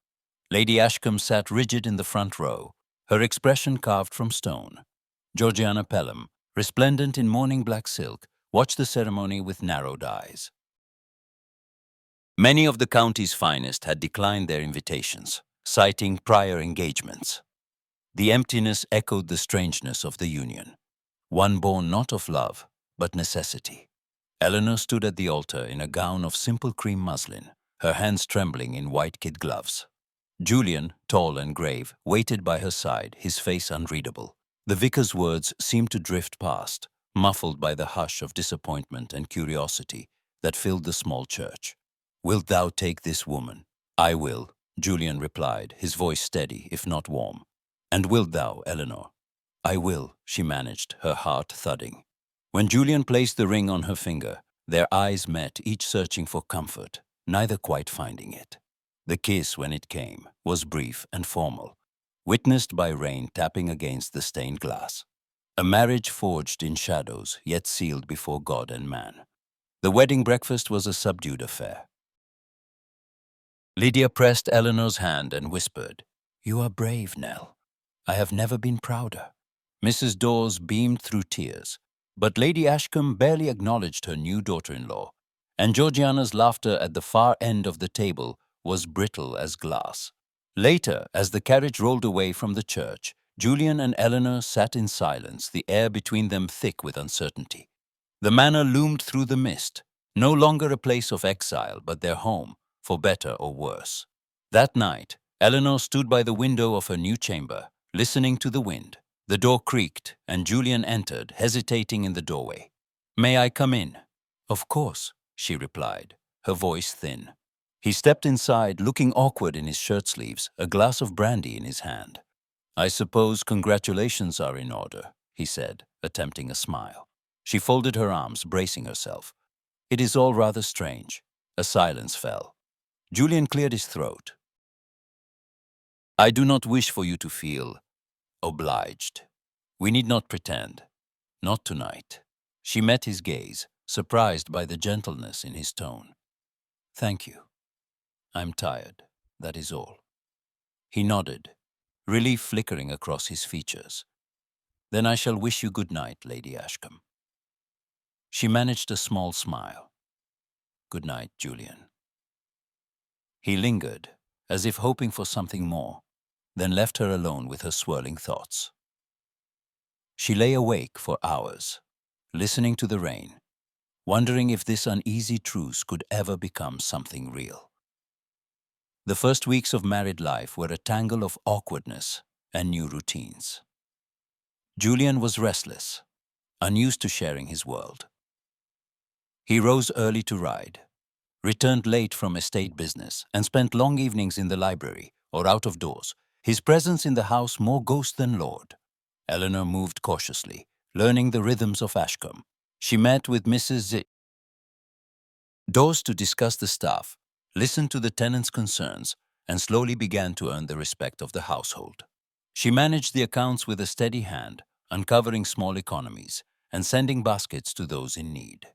Lady Ashcombe sat rigid in the front row, her expression carved from stone. Georgiana Pelham, resplendent in morning black silk, watched the ceremony with narrowed eyes. Many of the county's finest had declined their invitations, citing prior engagements. The emptiness echoed the strangeness of the union, one born not of love, but necessity. Eleanor stood at the altar in a gown of simple cream muslin, her hands trembling in white kid gloves. Julian, tall and grave, waited by her side, his face unreadable. The vicar's words seemed to drift past, muffled by the hush of disappointment and curiosity that filled the small church. Wilt thou take this woman? I will, Julian replied, his voice steady, if not warm. And wilt thou, Eleanor? I will, she managed, her heart thudding. When Julian placed the ring on her finger, their eyes met, each searching for comfort, neither quite finding it. The kiss, when it came, was brief and formal, witnessed by rain tapping against the stained glass. A marriage forged in shadows, yet sealed before God and man. The wedding breakfast was a subdued affair. Lydia pressed Eleanor's hand and whispered, You are brave, Nell. I have never been prouder. Mrs. Dawes beamed through tears, but Lady Ashcombe barely acknowledged her new daughter-in-law, and Georgiana's laughter at the far end of the table was brittle as glass. Later, as the carriage rolled away from the church, Julian and Eleanor sat in silence, the air between them thick with uncertainty. The manor loomed through the mist, no longer a place of exile, but their home, for better or worse. That night, Eleanor stood by the window of her new chamber, listening to the wind. The door creaked, and Julian entered, hesitating in the doorway. May I come in? Of course, she replied, her voice thin. He stepped inside, looking awkward in his shirt sleeves, a glass of brandy in his hand. I suppose congratulations are in order, he said, attempting a smile. She folded her arms, bracing herself. It is all rather strange. A silence fell. Julian cleared his throat. I do not wish for you to feel obliged. We need not pretend. Not tonight. She met his gaze, surprised by the gentleness in his tone. Thank you. I'm tired, that is all. He nodded, relief flickering across his features. Then I shall wish you good night, Lady Ashcombe. She managed a small smile. Good night, Julian. He lingered, as if hoping for something more, then left her alone with her swirling thoughts. She lay awake for hours, listening to the rain, wondering if this uneasy truce could ever become something real. The first weeks of married life were a tangle of awkwardness and new routines. Julian was restless, unused to sharing his world. He rose early to ride, returned late from estate business, and spent long evenings in the library or out of doors, his presence in the house more ghost than lord. Eleanor moved cautiously, learning the rhythms of Ashcombe. She met with Mrs. Dawes to discuss the staff, listened to the tenants' concerns, and slowly began to earn the respect of the household. She managed the accounts with a steady hand, uncovering small economies and sending baskets to those in need.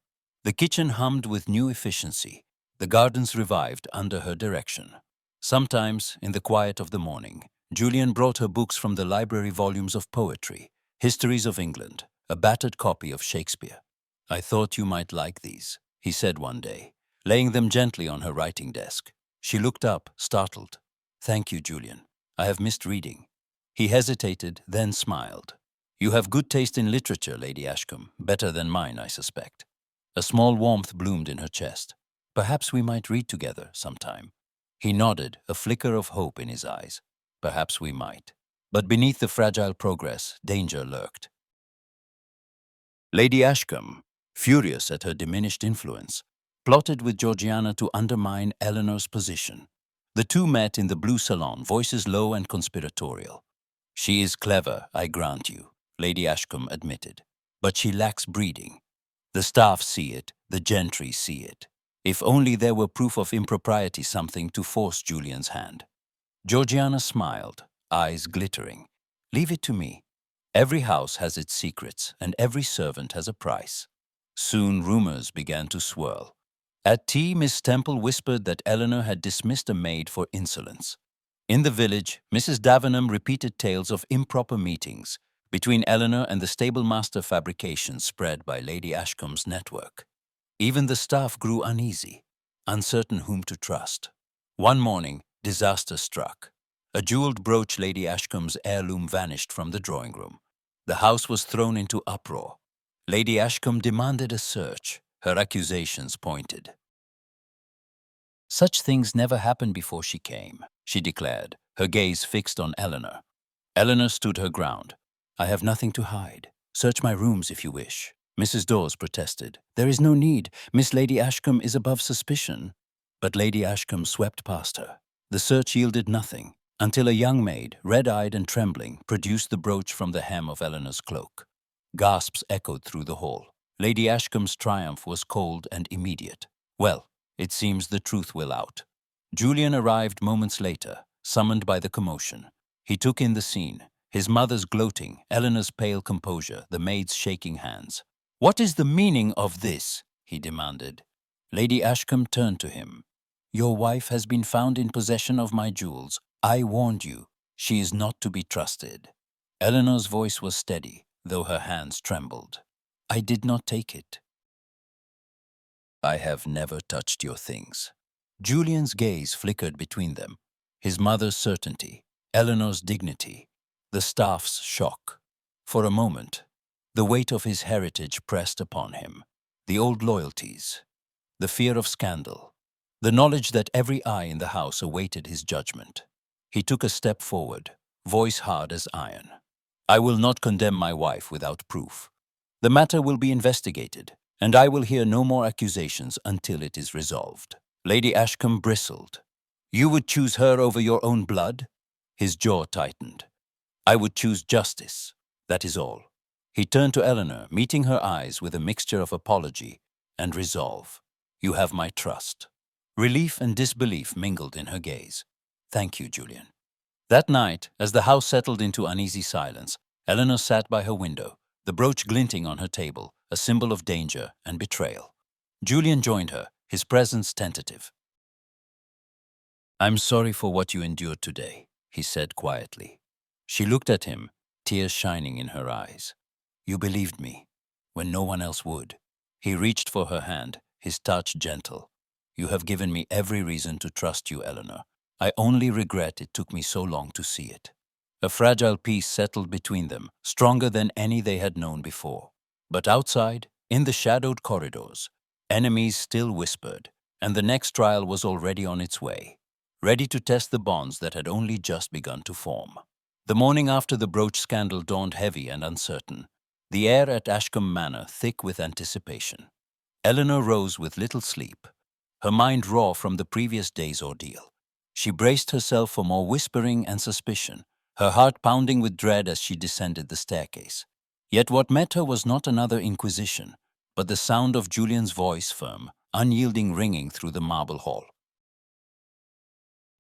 The kitchen hummed with new efficiency, the gardens revived under her direction. Sometimes, in the quiet of the morning, Julian brought her books from the library volumes of poetry, Histories of England, a battered copy of Shakespeare. "I thought you might like these," he said one day, laying them gently on her writing desk. She looked up, startled. "Thank you, Julian. I have missed reading." He hesitated, then smiled. "You have good taste in literature, Lady Ashcombe, better than mine, I suspect." A small warmth bloomed in her chest. "Perhaps we might read together sometime." He nodded, a flicker of hope in his eyes. Perhaps we might. But beneath the fragile progress, danger lurked. Lady Ashcombe, furious at her diminished influence, plotted with Georgiana to undermine Eleanor's position. The two met in the blue salon, voices low and conspiratorial. "She is clever, I grant you," Lady Ashcombe admitted. "But she lacks breeding. The staff see it, the gentry see it. If only there were proof of impropriety, something to force Julian's hand." Georgiana smiled, eyes glittering. "Leave it to me. Every house has its secrets, and every servant has a price." Soon rumors began to swirl. At tea, Miss Temple whispered that Eleanor had dismissed a maid for insolence. In the village, Mrs. Davenham repeated tales of improper meetings between Eleanor and the stablemaster, fabrications spread by Lady Ashcombe's network. Even the staff grew uneasy, uncertain whom to trust. One morning, disaster struck. A jeweled brooch, Lady Ashcombe's heirloom, vanished from the drawing room. The house was thrown into uproar. Lady Ashcombe demanded a search, her accusations pointed. "Such things never happened before she came," she declared, her gaze fixed on Eleanor. Eleanor stood her ground. "I have nothing to hide. Search my rooms if you wish." Mrs. Dawes protested. "There is no need. Miss Lady Ashcombe is above suspicion." But Lady Ashcombe swept past her. The search yielded nothing, until a young maid, red-eyed and trembling, produced the brooch from the hem of Eleanor's cloak. Gasps echoed through the hall. Lady Ashcombe's triumph was cold and immediate. "Well, it seems the truth will out." Julian arrived moments later, summoned by the commotion. He took in the scene, his mother's gloating, Eleanor's pale composure, the maid's shaking hands. "What is the meaning of this?" he demanded. Lady Ashcombe turned to him. "Your wife has been found in possession of my jewels. I warned you. She is not to be trusted." Eleanor's voice was steady, though her hands trembled. "I did not take it." "I have never touched your things." Julian's gaze flickered between them. His mother's certainty, Eleanor's dignity, the staff's shock. For a moment, the weight of his heritage pressed upon him. The old loyalties, the fear of scandal, the knowledge that every eye in the house awaited his judgment. He took a step forward, voice hard as iron. "I will not condemn my wife without proof. The matter will be investigated, and I will hear no more accusations until it is resolved." Lady Ashcombe bristled. "You would choose her over your own blood?" His jaw tightened. "I would choose justice, that is all." He turned to Eleanor, meeting her eyes with a mixture of apology and resolve. "You have my trust." Relief and disbelief mingled in her gaze. "Thank you, Julian." That night, as the house settled into uneasy silence, Eleanor sat by her window, the brooch glinting on her table, a symbol of danger and betrayal. Julian joined her, his presence tentative. "I'm sorry for what you endured today," he said quietly. She looked at him, tears shining in her eyes. "You believed me, when no one else would." He reached for her hand, his touch gentle. "You have given me every reason to trust you, Eleanor. I only regret it took me so long to see it." A fragile peace settled between them, stronger than any they had known before. But outside, in the shadowed corridors, enemies still whispered, and the next trial was already on its way, ready to test the bonds that had only just begun to form. The morning after the brooch scandal dawned heavy and uncertain, the air at Ashcombe Manor thick with anticipation. Eleanor rose with little sleep, her mind raw from the previous day's ordeal. She braced herself for more whispering and suspicion, her heart pounding with dread as she descended the staircase. Yet what met her was not another inquisition, but the sound of Julian's voice, firm, unyielding, ringing through the marble hall.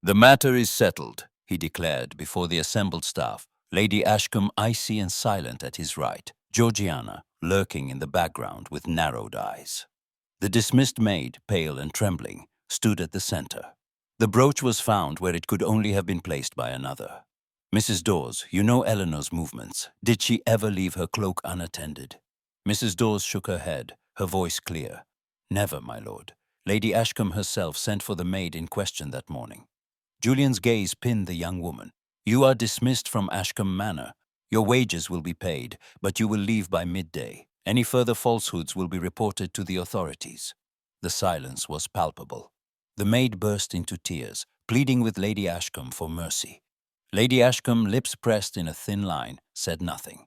"The matter is settled," he declared before the assembled staff, Lady Ashcombe icy and silent at his right, Georgiana lurking in the background with narrowed eyes. The dismissed maid, pale and trembling, stood at the center. The brooch was found where it could only have been placed by another. Mrs. Dawes, you know Eleanor's movements. Did she ever leave her cloak unattended? Mrs. Dawes shook her head, her voice clear. Never, my lord. Lady Ashcombe herself sent for the maid in question that morning. Julian's gaze pinned the young woman. You are dismissed from Ashcombe Manor. Your wages will be paid, but you will leave by midday. Any further falsehoods will be reported to the authorities. The silence was palpable. The maid burst into tears, pleading with Lady Ashcombe for mercy. Lady Ashcombe, lips pressed in a thin line, said nothing.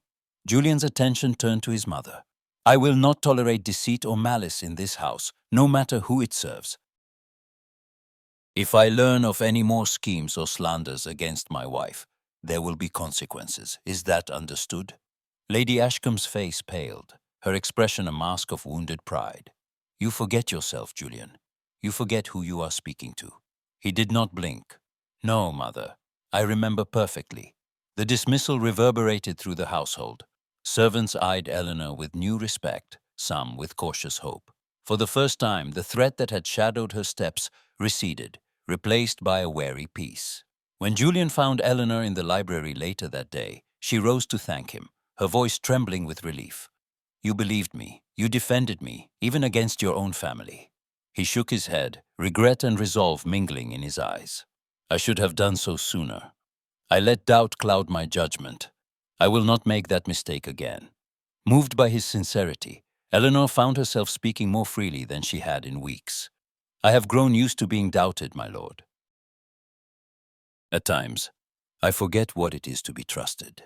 Julian's attention turned to his mother. I will not tolerate deceit or malice in this house, no matter who it serves. If I learn of any more schemes or slanders against my wife, there will be consequences. Is that understood? Lady Ashcombe's face paled, her expression a mask of wounded pride. You forget yourself, Julian. You forget who you are speaking to. He did not blink. No, mother. I remember perfectly. The dismissal reverberated through the household. Servants eyed Eleanor with new respect, some with cautious hope. For the first time, the threat that had shadowed her steps receded, replaced by a wary peace. When Julian found Eleanor in the library later that day, she rose to thank him, her voice trembling with relief. You believed me. You defended me, even against your own family. He shook his head, regret and resolve mingling in his eyes. I should have done so sooner. I let doubt cloud my judgment. I will not make that mistake again. Moved by his sincerity, Eleanor found herself speaking more freely than she had in weeks. I have grown used to being doubted, my lord. At times, I forget what it is to be trusted.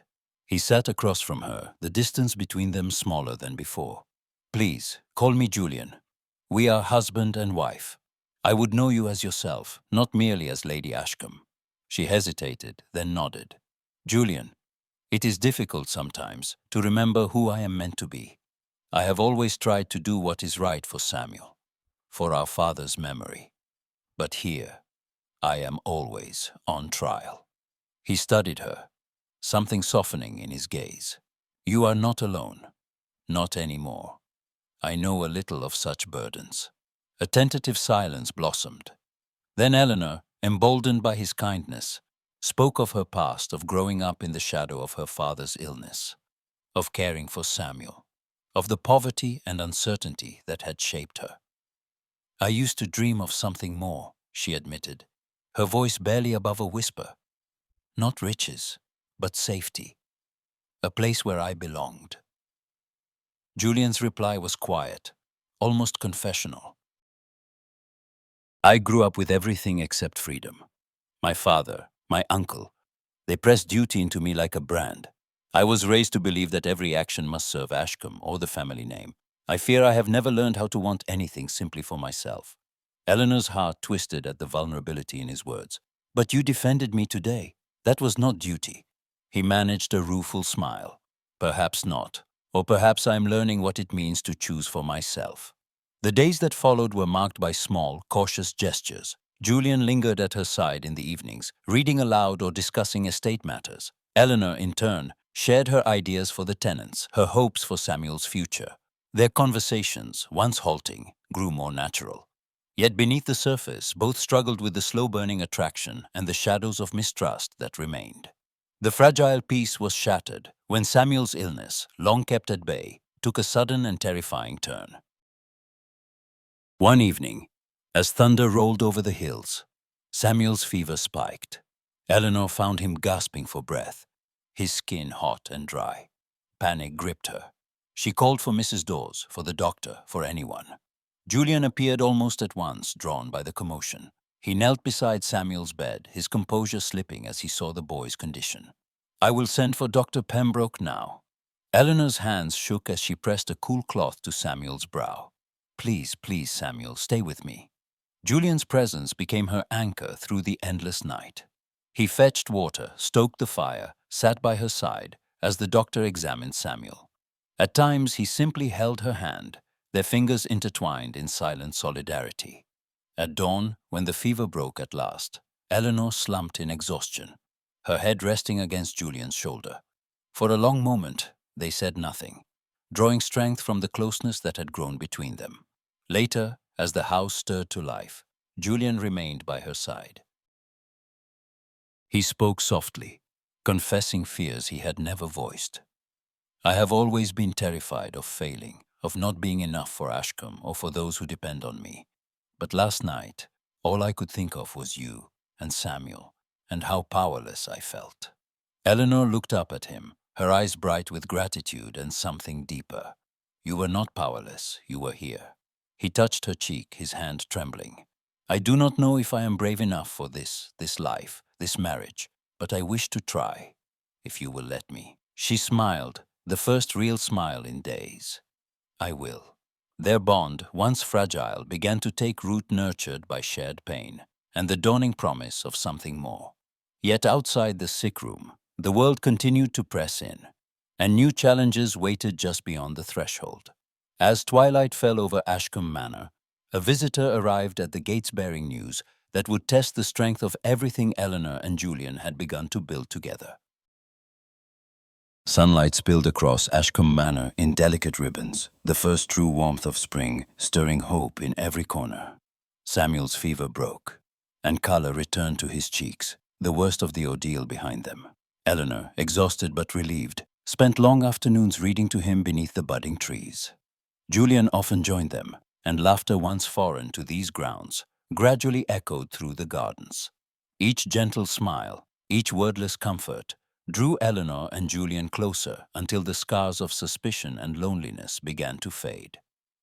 He sat across from her, the distance between them smaller than before. Please, call me Julian. We are husband and wife. I would know you as yourself, not merely as Lady Ashcombe. She hesitated, then nodded. Julian, it is difficult sometimes to remember who I am meant to be. I have always tried to do what is right for Samuel, for our father's memory. But here, I am always on trial. He studied her, something softening in his gaze. You are not alone. Not anymore. I know a little of such burdens. A tentative silence blossomed. Then Eleanor, emboldened by his kindness, spoke of her past, of growing up in the shadow of her father's illness, of caring for Samuel, of the poverty and uncertainty that had shaped her. I used to dream of something more, she admitted, her voice barely above a whisper. Not riches, but safety. A place where I belonged. Julian's reply was quiet, almost confessional. I grew up with everything except freedom. My father, my uncle, they pressed duty into me like a brand. I was raised to believe that every action must serve Ashcombe or the family name. I fear I have never learned how to want anything simply for myself. Eleanor's heart twisted at the vulnerability in his words. But you defended me today. That was not duty. He managed a rueful smile. Perhaps not. Or perhaps I'm learning what it means to choose for myself. The days that followed were marked by small, cautious gestures. Julian lingered at her side in the evenings, reading aloud or discussing estate matters. Eleanor, in turn, shared her ideas for the tenants, her hopes for Samuel's future. Their conversations, once halting, grew more natural. Yet beneath the surface, both struggled with the slow-burning attraction and the shadows of mistrust that remained. The fragile peace was shattered when Samuel's illness, long kept at bay, took a sudden and terrifying turn. One evening, as thunder rolled over the hills, Samuel's fever spiked. Eleanor found him gasping for breath, his skin hot and dry. Panic gripped her. She called for Mrs. Dawes, for the doctor, for anyone. Julian appeared almost at once, drawn by the commotion. He knelt beside Samuel's bed, his composure slipping as he saw the boy's condition. I will send for Dr. Pembroke now. Eleanor's hands shook as she pressed a cool cloth to Samuel's brow. Please, please, Samuel, stay with me. Julian's presence became her anchor through the endless night. He fetched water, stoked the fire, sat by her side as the doctor examined Samuel. At times, he simply held her hand, their fingers intertwined in silent solidarity. At dawn, when the fever broke at last, Eleanor slumped in exhaustion, her head resting against Julian's shoulder. For a long moment, they said nothing, drawing strength from the closeness that had grown between them. Later, as the house stirred to life, Julian remained by her side. He spoke softly, confessing fears he had never voiced. I have always been terrified of failing, of not being enough for Ashcombe or for those who depend on me. But last night, all I could think of was you and Samuel, and how powerless I felt. Eleanor looked up at him, her eyes bright with gratitude and something deeper. You were not powerless, you were here. He touched her cheek, his hand trembling. I do not know if I am brave enough for this life, this marriage, but I wish to try, if you will let me. She smiled, the first real smile in days. I will. Their bond, once fragile, began to take root, nurtured by shared pain and the dawning promise of something more. Yet outside the sick room, the world continued to press in, and new challenges waited just beyond the threshold. As twilight fell over Ashcombe Manor, a visitor arrived at the gates bearing news that would test the strength of everything Eleanor and Julian had begun to build together. Sunlight spilled across Ashcombe Manor in delicate ribbons, the first true warmth of spring, stirring hope in every corner. Samuel's fever broke, and color returned to his cheeks, the worst of the ordeal behind them. Eleanor, exhausted but relieved, spent long afternoons reading to him beneath the budding trees. Julian often joined them, and laughter once foreign to these grounds gradually echoed through the gardens. Each gentle smile, each wordless comfort, drew Eleanor and Julian closer until the scars of suspicion and loneliness began to fade.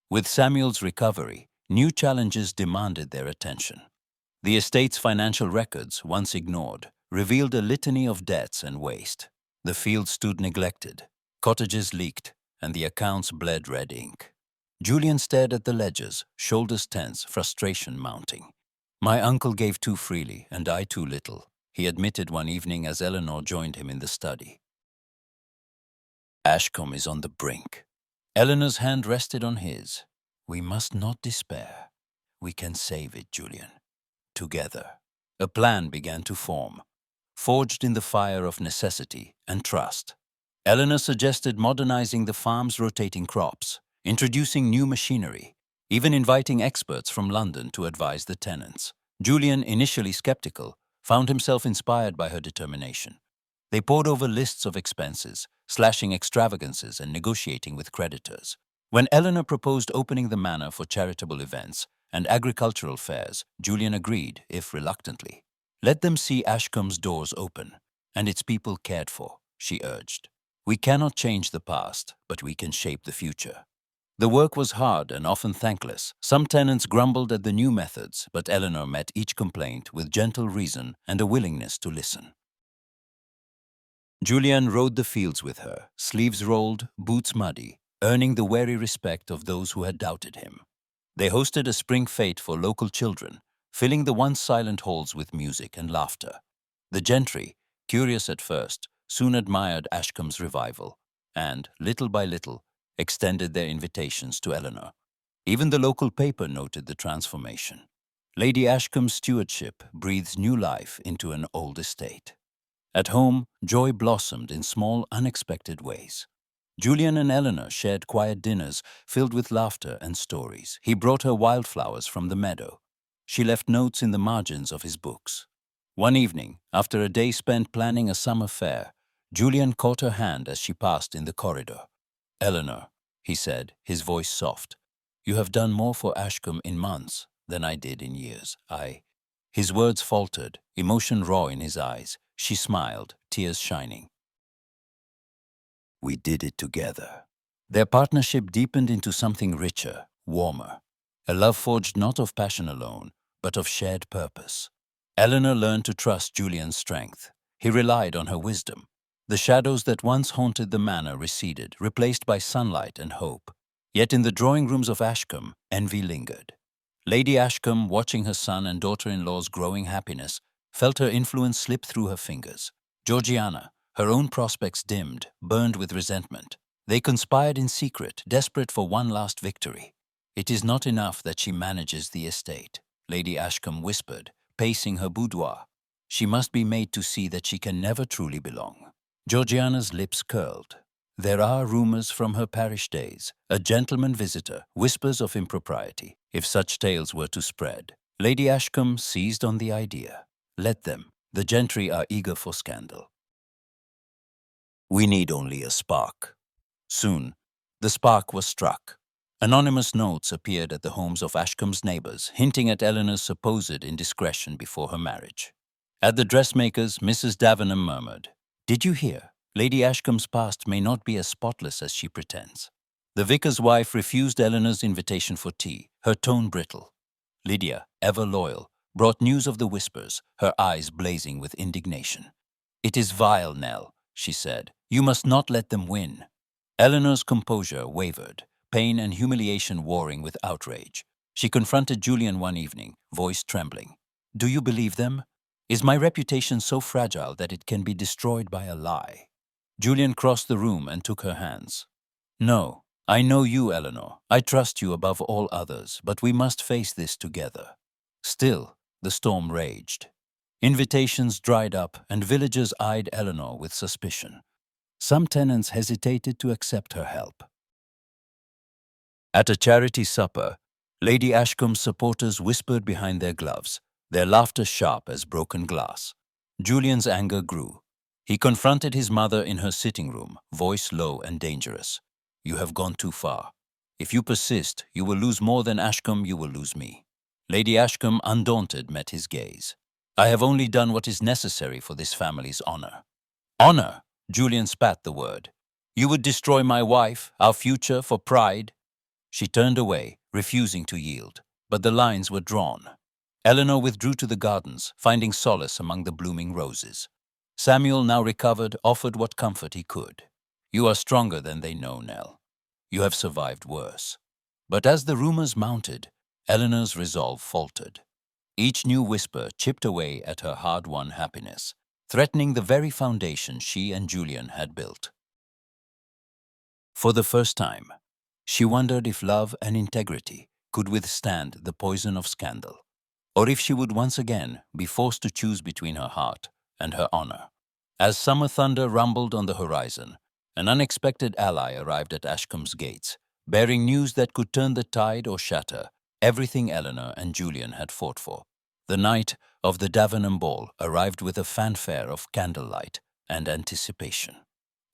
With Samuel's recovery, new challenges demanded their attention. The estate's financial records, once ignored, revealed a litany of debts and waste. The fields stood neglected, cottages leaked, and the accounts bled red ink. Julian stared at the ledgers, shoulders tense, frustration mounting. My uncle gave too freely, and I too little, he admitted one evening as Eleanor joined him in the study. Ashcombe is on the brink. Eleanor's hand rested on his. We must not despair. We can save it, Julian. Together. A plan began to form, forged in the fire of necessity and trust. Eleanor suggested modernizing the farm's rotating crops, introducing new machinery, even inviting experts from London to advise the tenants. Julian, initially skeptical, found himself inspired by her determination. They pored over lists of expenses, slashing extravagances and negotiating with creditors. When Eleanor proposed opening the manor for charitable events and agricultural fairs, Julian agreed, if reluctantly. Let them see Ashcombe's doors open, and its people cared for, she urged. We cannot change the past, but we can shape the future. The work was hard and often thankless. Some tenants grumbled at the new methods, but Eleanor met each complaint with gentle reason and a willingness to listen. Julian rode the fields with her, sleeves rolled, boots muddy, earning the wary respect of those who had doubted him. They hosted a spring fete for local children, filling the once silent halls with music and laughter. The gentry, curious at first, soon admired Ashcombe's revival, and, little by little, extended their invitations to Eleanor. Even the local paper noted the transformation. Lady Ashcombe's stewardship breathes new life into an old estate. At home, joy blossomed in small, unexpected ways. Julian and Eleanor shared quiet dinners filled with laughter and stories. He brought her wildflowers from the meadow. She left notes in the margins of his books. One evening, after a day spent planning a summer fair, Julian caught her hand as she passed in the corridor. Eleanor, he said, his voice soft, you have done more for Ashcombe in months than I did in years. His words faltered, emotion raw in his eyes. She smiled, tears shining. We did it together. Their partnership deepened into something richer, warmer. A love forged not of passion alone, but of shared purpose. Eleanor learned to trust Julian's strength. He relied on her wisdom. The shadows that once haunted the manor receded, replaced by sunlight and hope. Yet in the drawing rooms of Ashcombe, envy lingered. Lady Ashcombe, watching her son and daughter-in-law's growing happiness, felt her influence slip through her fingers. Georgiana, her own prospects dimmed, burned with resentment. They conspired in secret, desperate for one last victory. It is not enough that she manages the estate, Lady Ashcombe whispered, pacing her boudoir. She must be made to see that she can never truly belong. Georgiana's lips curled. There are rumors from her parish days. A gentleman visitor, whispers of impropriety. If such tales were to spread, Lady Ashcombe seized on the idea. Let them. The gentry are eager for scandal. We need only a spark. Soon, the spark was struck. Anonymous notes appeared at the homes of Ashcombe's neighbors, hinting at Eleanor's supposed indiscretion before her marriage. At the dressmaker's, Mrs. Davenham murmured, "Did you hear? Lady Ashcombe's past may not be as spotless as she pretends." The vicar's wife refused Eleanor's invitation for tea, her tone brittle. Lydia, ever loyal, brought news of the whispers, her eyes blazing with indignation. "It is vile, Nell," she said. "You must not let them win." Eleanor's composure wavered, pain and humiliation warring with outrage. She confronted Julian one evening, voice trembling. "Do you believe them? Is my reputation so fragile that it can be destroyed by a lie?" Julian crossed the room and took her hands. "No, I know you, Eleanor. I trust you above all others, but we must face this together." Still, the storm raged. Invitations dried up, and villagers eyed Eleanor with suspicion. Some tenants hesitated to accept her help. At a charity supper, Lady Ashcombe's supporters whispered behind their gloves, their laughter sharp as broken glass. Julian's anger grew. He confronted his mother in her sitting room, voice low and dangerous. "You have gone too far. If you persist, you will lose more than Ashcombe, you will lose me." Lady Ashcombe, undaunted, met his gaze. "I have only done what is necessary for this family's honor." "Honor!" Julian spat the word. "You would destroy my wife, our future, for pride?" She turned away, refusing to yield, but the lines were drawn. Eleanor withdrew to the gardens, finding solace among the blooming roses. Samuel, now recovered, offered what comfort he could. "You are stronger than they know, Nell. You have survived worse." But as the rumors mounted, Eleanor's resolve faltered. Each new whisper chipped away at her hard-won happiness, threatening the very foundation she and Julian had built. For the first time, she wondered if love and integrity could withstand the poison of scandal, or if she would once again be forced to choose between her heart and her honor. As summer thunder rumbled on the horizon, an unexpected ally arrived at Ashcombe's gates, bearing news that could turn the tide or shatter everything Eleanor and Julian had fought for. The night of the Davenham ball arrived with a fanfare of candlelight and anticipation.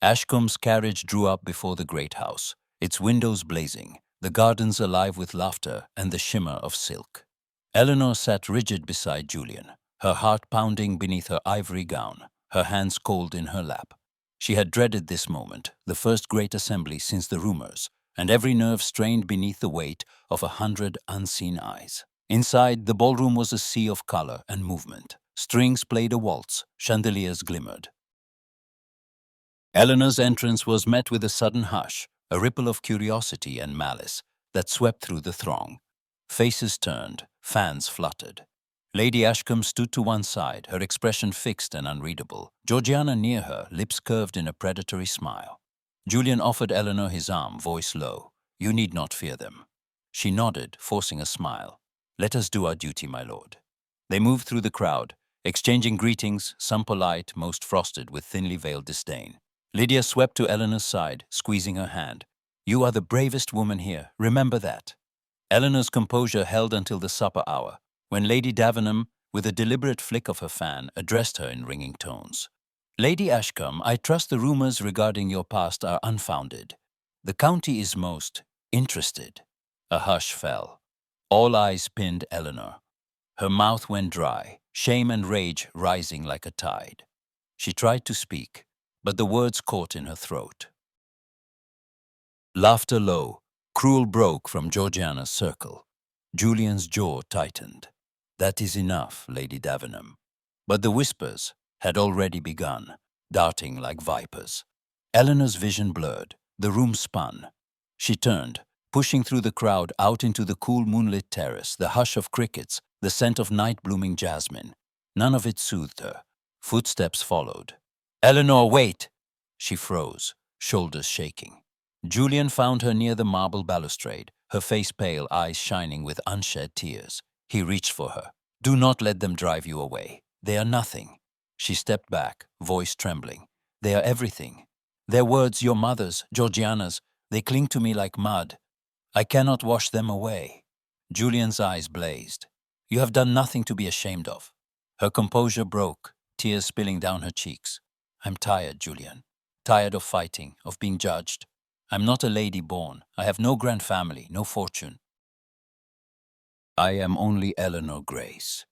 Ashcombe's carriage drew up before the great house, its windows blazing, the gardens alive with laughter and the shimmer of silk. Eleanor sat rigid beside Julian, her heart pounding beneath her ivory gown, her hands cold in her lap. She had dreaded this moment, the first great assembly since the rumors, and every nerve strained beneath the weight of 100 unseen eyes. Inside, the ballroom was a sea of color and movement. Strings played a waltz, chandeliers glimmered. Eleanor's entrance was met with a sudden hush, a ripple of curiosity and malice that swept through the throng. Faces turned, fans fluttered. Lady Ashcombe stood to one side, her expression fixed and unreadable. Georgiana near her, lips curved in a predatory smile. Julian offered Eleanor his arm, voice low. "You need not fear them." She nodded, forcing a smile. "Let us do our duty, my lord." They moved through the crowd, exchanging greetings, some polite, most frosted with thinly veiled disdain. Lydia swept to Eleanor's side, squeezing her hand. "You are the bravest woman here, remember that." Eleanor's composure held until the supper hour, when Lady Davenham, with a deliberate flick of her fan, addressed her in ringing tones. "Lady Ashcombe, I trust the rumors regarding your past are unfounded. The county is most interested." A hush fell. All eyes pinned Eleanor. Her mouth went dry, shame and rage rising like a tide. She tried to speak, but the words caught in her throat. Laughter low, cruel broke from Georgiana's circle. Julian's jaw tightened. "That is enough, Lady Davenham." But the whispers had already begun, darting like vipers. Eleanor's vision blurred. The room spun. She turned, pushing through the crowd out into the cool moonlit terrace, the hush of crickets, the scent of night-blooming jasmine. None of it soothed her. Footsteps followed. "Eleanor, wait!" She froze, shoulders shaking. Julian found her near the marble balustrade, her face pale, eyes shining with unshed tears. He reached for her. "Do not let them drive you away. They are nothing." She stepped back, voice trembling. "They are everything. Their words, your mother's, Georgiana's, they cling to me like mud. I cannot wash them away." Julian's eyes blazed. "You have done nothing to be ashamed of." Her composure broke, tears spilling down her cheeks. "I'm tired, Julian. tired of fighting, of being judged. I'm not a lady born. I have no grand family, no fortune. I am only Eleanor Grace,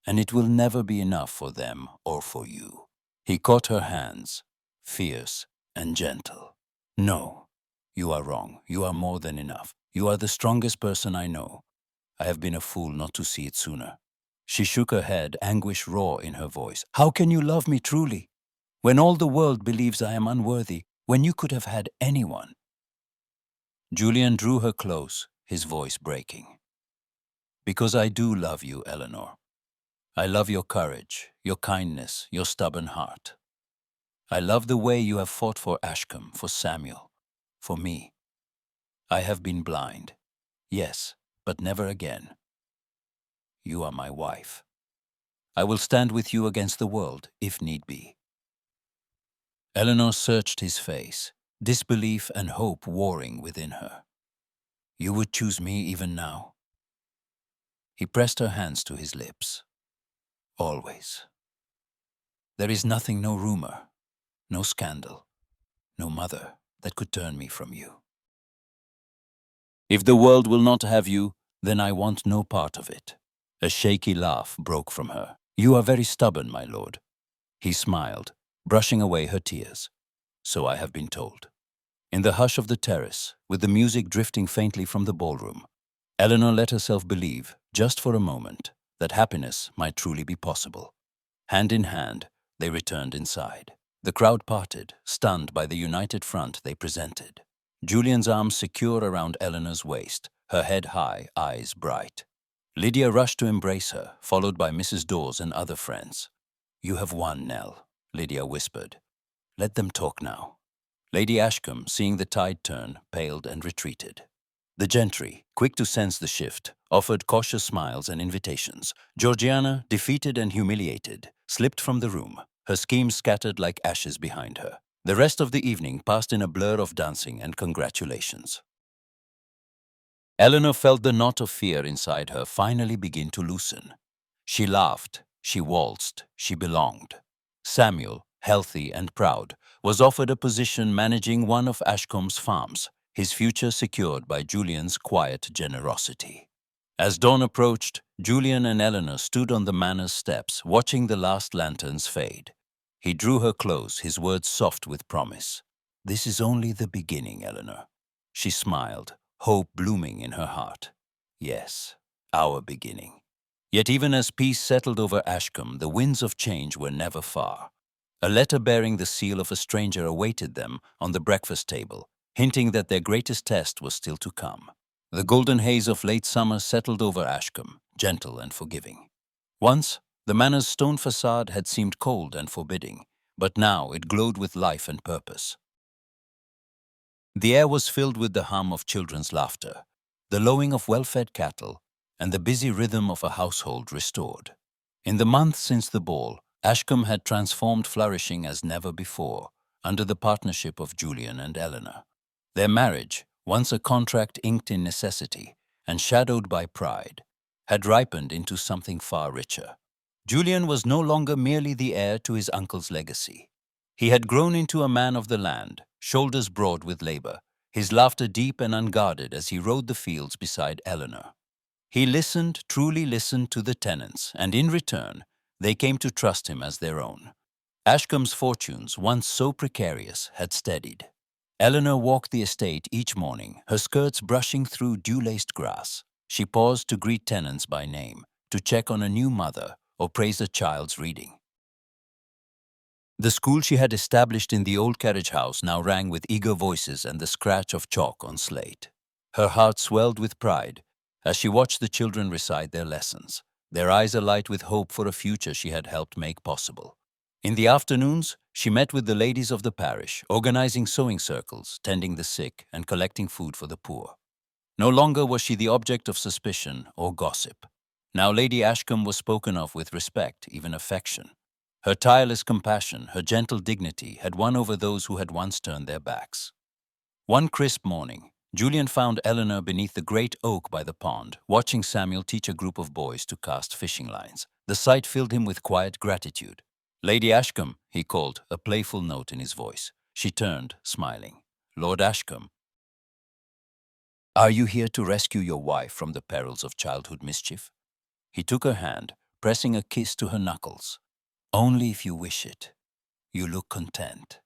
and it will never be enough for them or for you. He caught her hands, fierce and gentle. No, you are wrong. You are more than enough. You are the strongest person I know. I have been a fool not to see it sooner. She shook her head, anguish raw in her voice. How can you love me truly? When all the world believes I am unworthy, when you could have had anyone. Julian drew her close, his voice breaking. Because I do love you, Eleanor. I love your courage, your kindness, your stubborn heart. I love the way you have fought for Ashcombe, for Samuel, for me. I have been blind, yes, but never again. You are my wife. I will stand with you against the world, if need be. Eleanor searched his face, disbelief and hope warring within her. You would choose me even now? He pressed her hands to his lips. Always. There is nothing, no rumor, no scandal, no mother that could turn me from you. If the world will not have you, then I want no part of it. A shaky laugh broke from her. You are very stubborn, my lord. He smiled, brushing away her tears. So I have been told. In the hush of the terrace, with the music drifting faintly from the ballroom, Eleanor let herself believe, just for a moment, that happiness might truly be possible. Hand in hand, they returned inside. The crowd parted, stunned by the united front they presented. Julian's arms secure around Eleanor's waist, her head high, eyes bright. Lydia rushed to embrace her, followed by Mrs. Dawes and other friends. You have won, Nell, Lydia whispered. Let them talk now. Lady Ashcombe, seeing the tide turn, paled and retreated. The gentry, quick to sense the shift, offered cautious smiles and invitations. Georgiana, defeated and humiliated, slipped from the room, her schemes scattered like ashes behind her. The rest of the evening passed in a blur of dancing and congratulations. Eleanor felt the knot of fear inside her finally begin to loosen. She laughed, she waltzed, she belonged. Samuel, healthy and proud, was offered a position managing one of Ashcombe's farms, his future secured by Julian's quiet generosity. As dawn approached, Julian and Eleanor stood on the manor's steps, watching the last lanterns fade. He drew her close, his words soft with promise. This is only the beginning, Eleanor. She smiled, hope blooming in her heart. Yes, our beginning. Yet even as peace settled over Ashcombe, the winds of change were never far. A letter bearing the seal of a stranger awaited them on the breakfast table, hinting that their greatest test was still to come. The golden haze of late summer settled over Ashcombe, gentle and forgiving. Once, the manor's stone facade had seemed cold and forbidding, but now it glowed with life and purpose. The air was filled with the hum of children's laughter, the lowing of well-fed cattle, and the busy rhythm of a household restored. In the months since the ball, Ashcombe had transformed, flourishing as never before, under the partnership of Julian and Eleanor. Their marriage, once a contract inked in necessity and shadowed by pride, had ripened into something far richer. Julian was no longer merely the heir to his uncle's legacy. He had grown into a man of the land, shoulders broad with labor, his laughter deep and unguarded as he rode the fields beside Eleanor. He listened, truly listened to the tenants, and in return, they came to trust him as their own. Ashcombe's fortunes, once so precarious, had steadied. Eleanor walked the estate each morning, her skirts brushing through dew-laced grass. She paused to greet tenants by name, to check on a new mother or praise a child's reading. The school she had established in the old carriage house now rang with eager voices and the scratch of chalk on slate. Her heart swelled with pride as she watched the children recite their lessons, their eyes alight with hope for a future she had helped make possible. In the afternoons, she met with the ladies of the parish, organizing sewing circles, tending the sick, and collecting food for the poor. No longer was she the object of suspicion or gossip. Now Lady Ashcombe was spoken of with respect, even affection. Her tireless compassion, her gentle dignity had won over those who had once turned their backs. One crisp morning, Julian found Eleanor beneath the great oak by the pond, watching Samuel teach a group of boys to cast fishing lines. The sight filled him with quiet gratitude. Lady Ashcombe, he called, a playful note in his voice. She turned, smiling. Lord Ashcombe, are you here to rescue your wife from the perils of childhood mischief? He took her hand, pressing a kiss to her knuckles. Only if you wish it. You look content.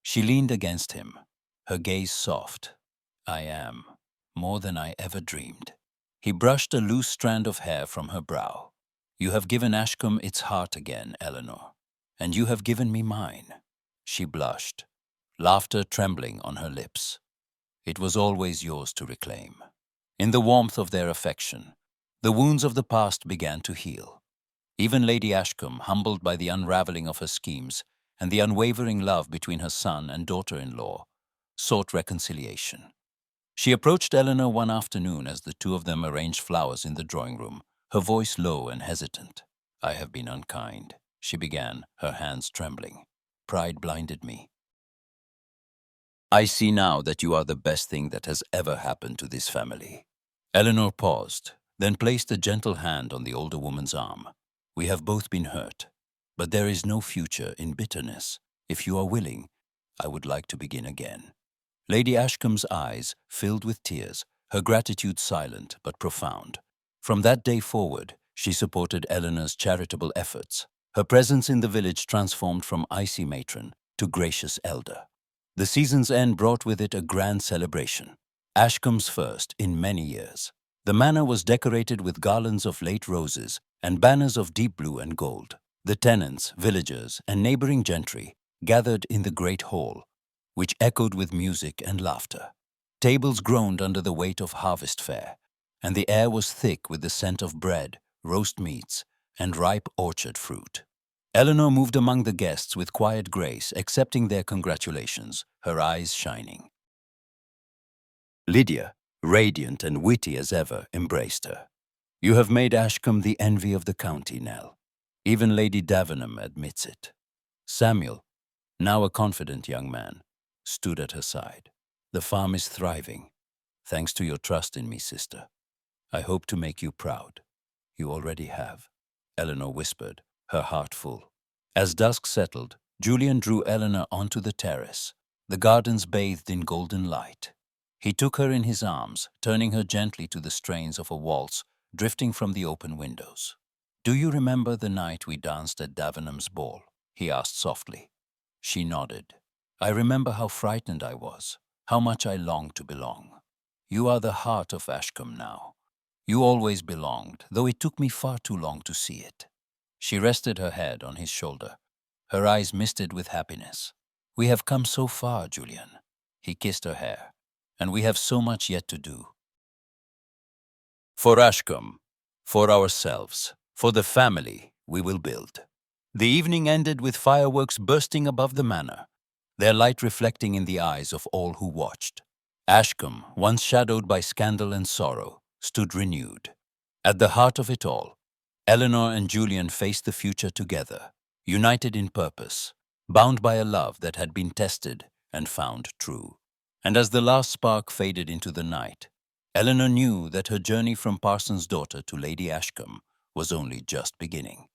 She leaned against him, her gaze soft. I am, more than I ever dreamed. He brushed a loose strand of hair from her brow. You have given Ashcombe its heart again, Eleanor, and you have given me mine. She blushed, laughter trembling on her lips. It was always yours to reclaim. In the warmth of their affection, the wounds of the past began to heal. Even Lady Ashcombe, humbled by the unraveling of her schemes and the unwavering love between her son and daughter-in-law, sought reconciliation. She approached Eleanor one afternoon as the two of them arranged flowers in the drawing room, her voice low and hesitant. I have been unkind, she began, her hands trembling. Pride blinded me. I see now that you are the best thing that has ever happened to this family. Eleanor paused, then placed a gentle hand on the older woman's arm. We have both been hurt, but there is no future in bitterness. If you are willing, I would like to begin again. Lady Ashcombe's eyes filled with tears, her gratitude silent but profound. From that day forward, she supported Eleanor's charitable efforts. Her presence in the village transformed from icy matron to gracious elder. The season's end brought with it a grand celebration, Ashcombe's first in many years. The manor was decorated with garlands of late roses and banners of deep blue and gold. The tenants, villagers, and neighboring gentry gathered in the great hall, which echoed with music and laughter. Tables groaned under the weight of harvest fare, and the air was thick with the scent of bread, roast meats, and ripe orchard fruit. Eleanor moved among the guests with quiet grace, accepting their congratulations, her eyes shining. Lydia, radiant and witty as ever, embraced her. You have made Ashcombe the envy of the county, Nell. Even Lady Davenham admits it. Samuel, now a confident young man, stood at her side. The farm is thriving, thanks to your trust in me, sister. I hope to make you proud. You already have, Eleanor whispered, her heart full. As dusk settled, Julian drew Eleanor onto the terrace. The gardens bathed in golden light. He took her in his arms, turning her gently to the strains of a waltz drifting from the open windows. Do you remember the night we danced at Davenham's ball? He asked softly. She nodded. I remember how frightened I was, how much I longed to belong. You are the heart of Ashcombe now. You always belonged, though it took me far too long to see it. She rested her head on his shoulder, her eyes misted with happiness. We have come so far, Julian. He kissed her hair. And we have so much yet to do. For Ashcombe, for ourselves, for the family we will build. The evening ended with fireworks bursting above the manor, their light reflecting in the eyes of all who watched. Ashcombe, once shadowed by scandal and sorrow, stood renewed. At the heart of it all, Eleanor and Julian faced the future together, united in purpose, bound by a love that had been tested and found true. And as the last spark faded into the night, Eleanor knew that her journey from parson's daughter to Lady Ashcombe was only just beginning.